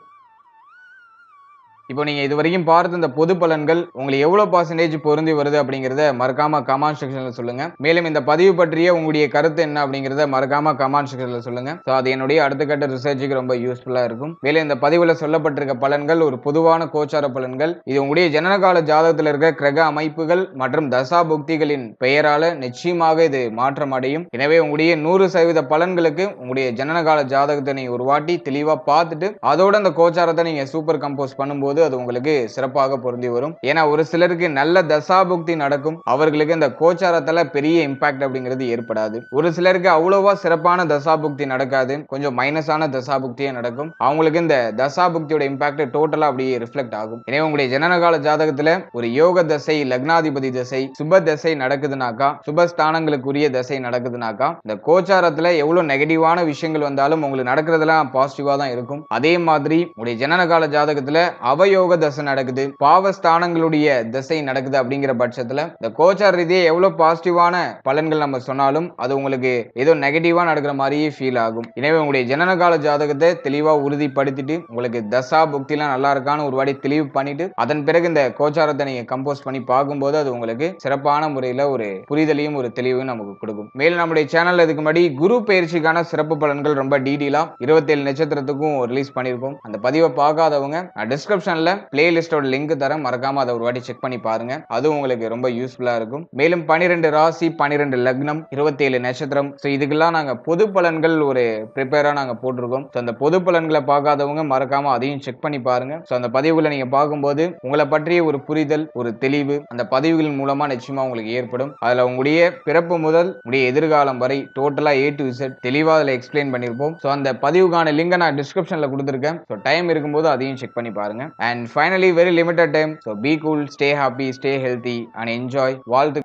இப்போ நீங்க இதுவரைக்கும் பார்த்த இந்த பொது பலன்கள் உங்களுக்கு எவ்வளவு பர்சன்டேஜ் பொருந்தி வருது அப்படிங்கறத மறக்காம கமெண்ட் செக்ஷன்ல சொல்லுங்க. மேலும் இந்த பதிவு பற்றிய உங்களுடைய கருத்து என்ன அப்படிங்கறத மறக்காம கமெண்ட் செக்ஷன்ல சொல்லுங்க. சோ அது என்னுடைய அடுத்த கட்ட ரிசர்ச்சுக்கு ரொம்ப யூஸ்ஃபுல்லா இருக்கும். மேலும் இந்த பதிவுல சொல்லப்பட்டிருக்க பலன்கள் ஒரு பொதுவான கோச்சார பலன்கள். இது உங்களுடைய ஜனனகால ஜாதகத்தில் இருக்கிற கிரக அமைப்புகள் மற்றும் தசா புக்திகளின் பெயரால நிச்சயமாக இது மாற்றம் அடையும். எனவே உங்களுடைய 100% பலன்களுக்கு உங்களுடைய ஜனனகால ஜாதகத்தை நீங்க ஒரு வாட்டி தெளிவா பார்த்துட்டு அதோட அந்த கோச்சாரத்தை நீங்க சூப்பர் கம்போஸ் பண்ணும்போது அது உங்களுக்கு சிறப்பாக பொருந்தி வரும். ஏன்னா ஒரு சிலருக்கு நல்ல தசாபுக்தி நடக்கும், அவர்களுக்கு இந்த கோச்சாரத்துல பெரிய இம்பாக்ட் அப்படிங்கிறது ஏற்படாது. ஒரு சிலருக்கு அவ்வளவா சிறப்பான தசாபுக்தி நடக்காது, கொஞ்சம் மைனஸான தசாபுக்தியே நடக்கும். அவங்களுக்கு இந்த தசாபுக்தியோட இம்பாக்ட் டோட்டலா அப்படியே ரிஃப்ளெக்ட் ஆகும். எனவே உங்களுடைய ஜனனகால ஜாதகத்துல ஒரு யோக தசை, லக்னாதிபதி தசை, சுப தசை நடக்குதுனாக்கா, சுபஸ்தானங்களுக்குரிய தசை நடக்குதுனாக்கா, இந்த கோச்சாரத்துல எவ்வளவு நெகட்டிவான விஷயங்கள் வந்தாலும் உங்களுக்கு நடக்கிறதுலாம் பாசிட்டிவா தான் இருக்கும். அதே மாதிரி உங்களுடைய ஜனனகால ஜாதகத்துல அவ சுபயோக தசை நடக்குது, பாவஸ்தானங்களுடைய திசை நடக்குது அப்படிங்கிற பட்சத்துல இந்த கோச்சார ரீதியா எவ்வளவு பாசிட்டிவான பலன்கள் நம்ம சொன்னாலும் அது உங்களுக்கு ஏதோ நெகட்டிவா நடக்கிற மாதிரியே ஃபீல் ஆகும். எனவே உங்களுடைய ஜனனகால ஜாதகத்தை தெளிவா உறுதிப்படுத்திட்டு உங்களுக்கு தசா புக்திலாம் நல்லா இருக்கான்னு ஒரு வாட்டி தெளிவு பண்ணிட்டு அதன் பிறகு இந்த கோச்சாரத்தை நீங்க கம்போஸ் பண்ணி பார்க்கும்போது அது உங்களுக்கு சிறப்பான முறையில ஒரு புரிதலையும் ஒரு தெளிவையும் நமக்கு கொடுக்கும். மேலும் நம்முடைய சேனல்ல இதுக்கு முன்னாடி குரு பயிற்சிக்கான சிறப்பு பலன்கள் ரொம்ப டீடெயிலா 27 நட்சத்திரத்துக்கும் ரிலீஸ் பண்ணிருக்கோம். அந்த பதிவை பார்க்காதவங்க டிஸ்கிரிப்ஷன்ல பிளேலிஸ்டோட லிங்க் தரேன், மறக்காம அதை ஒரு வாட்டி செக் பண்ணி பாருங்க. அது உங்களுக்கு ரொம்ப யூஸ்ஃபுல்லா இருக்கும். மேலும் 12 ராசி, 12 லக்னம், 27 நட்சத்திரம், இதுக்கெல்லாம் நாங்க பொது பலன்கள் ஒரு ப்ரிப்பேரா நாங்க போட்டிருக்கோம். அந்த பொது பலன்களை பார்க்காதவங்க மறக்காம அதையும் செக் பண்ணி பாருங்க. அந்த பதிவுகளை நீங்க பார்க்கும்போது உங்களை பற்றிய ஒரு புரிதல், ஒரு தெளிவு அந்த பதிவுகளின் மூலமா நிச்சயமா உங்களுக்கு ஏற்படும். அதுல உங்களுடைய பிறப்பு முதல் உங்களுடைய எதிர்காலம் வரை டோட்டலா A to Z தெளிவா அதுல எக்ஸ்பிளைன் பண்ணிருப்போம். அந்த பதிவுக்கான லிங்கை நான் டிஸ்கிரிப்ஷன்ல கொடுத்திருக்கேன். டைம் இருக்கும்போது அதையும் செக் பண்ணி பாருங்க. And finally very limited time. Be cool, stay happy, stay healthy and enjoy. வாழ்த்து.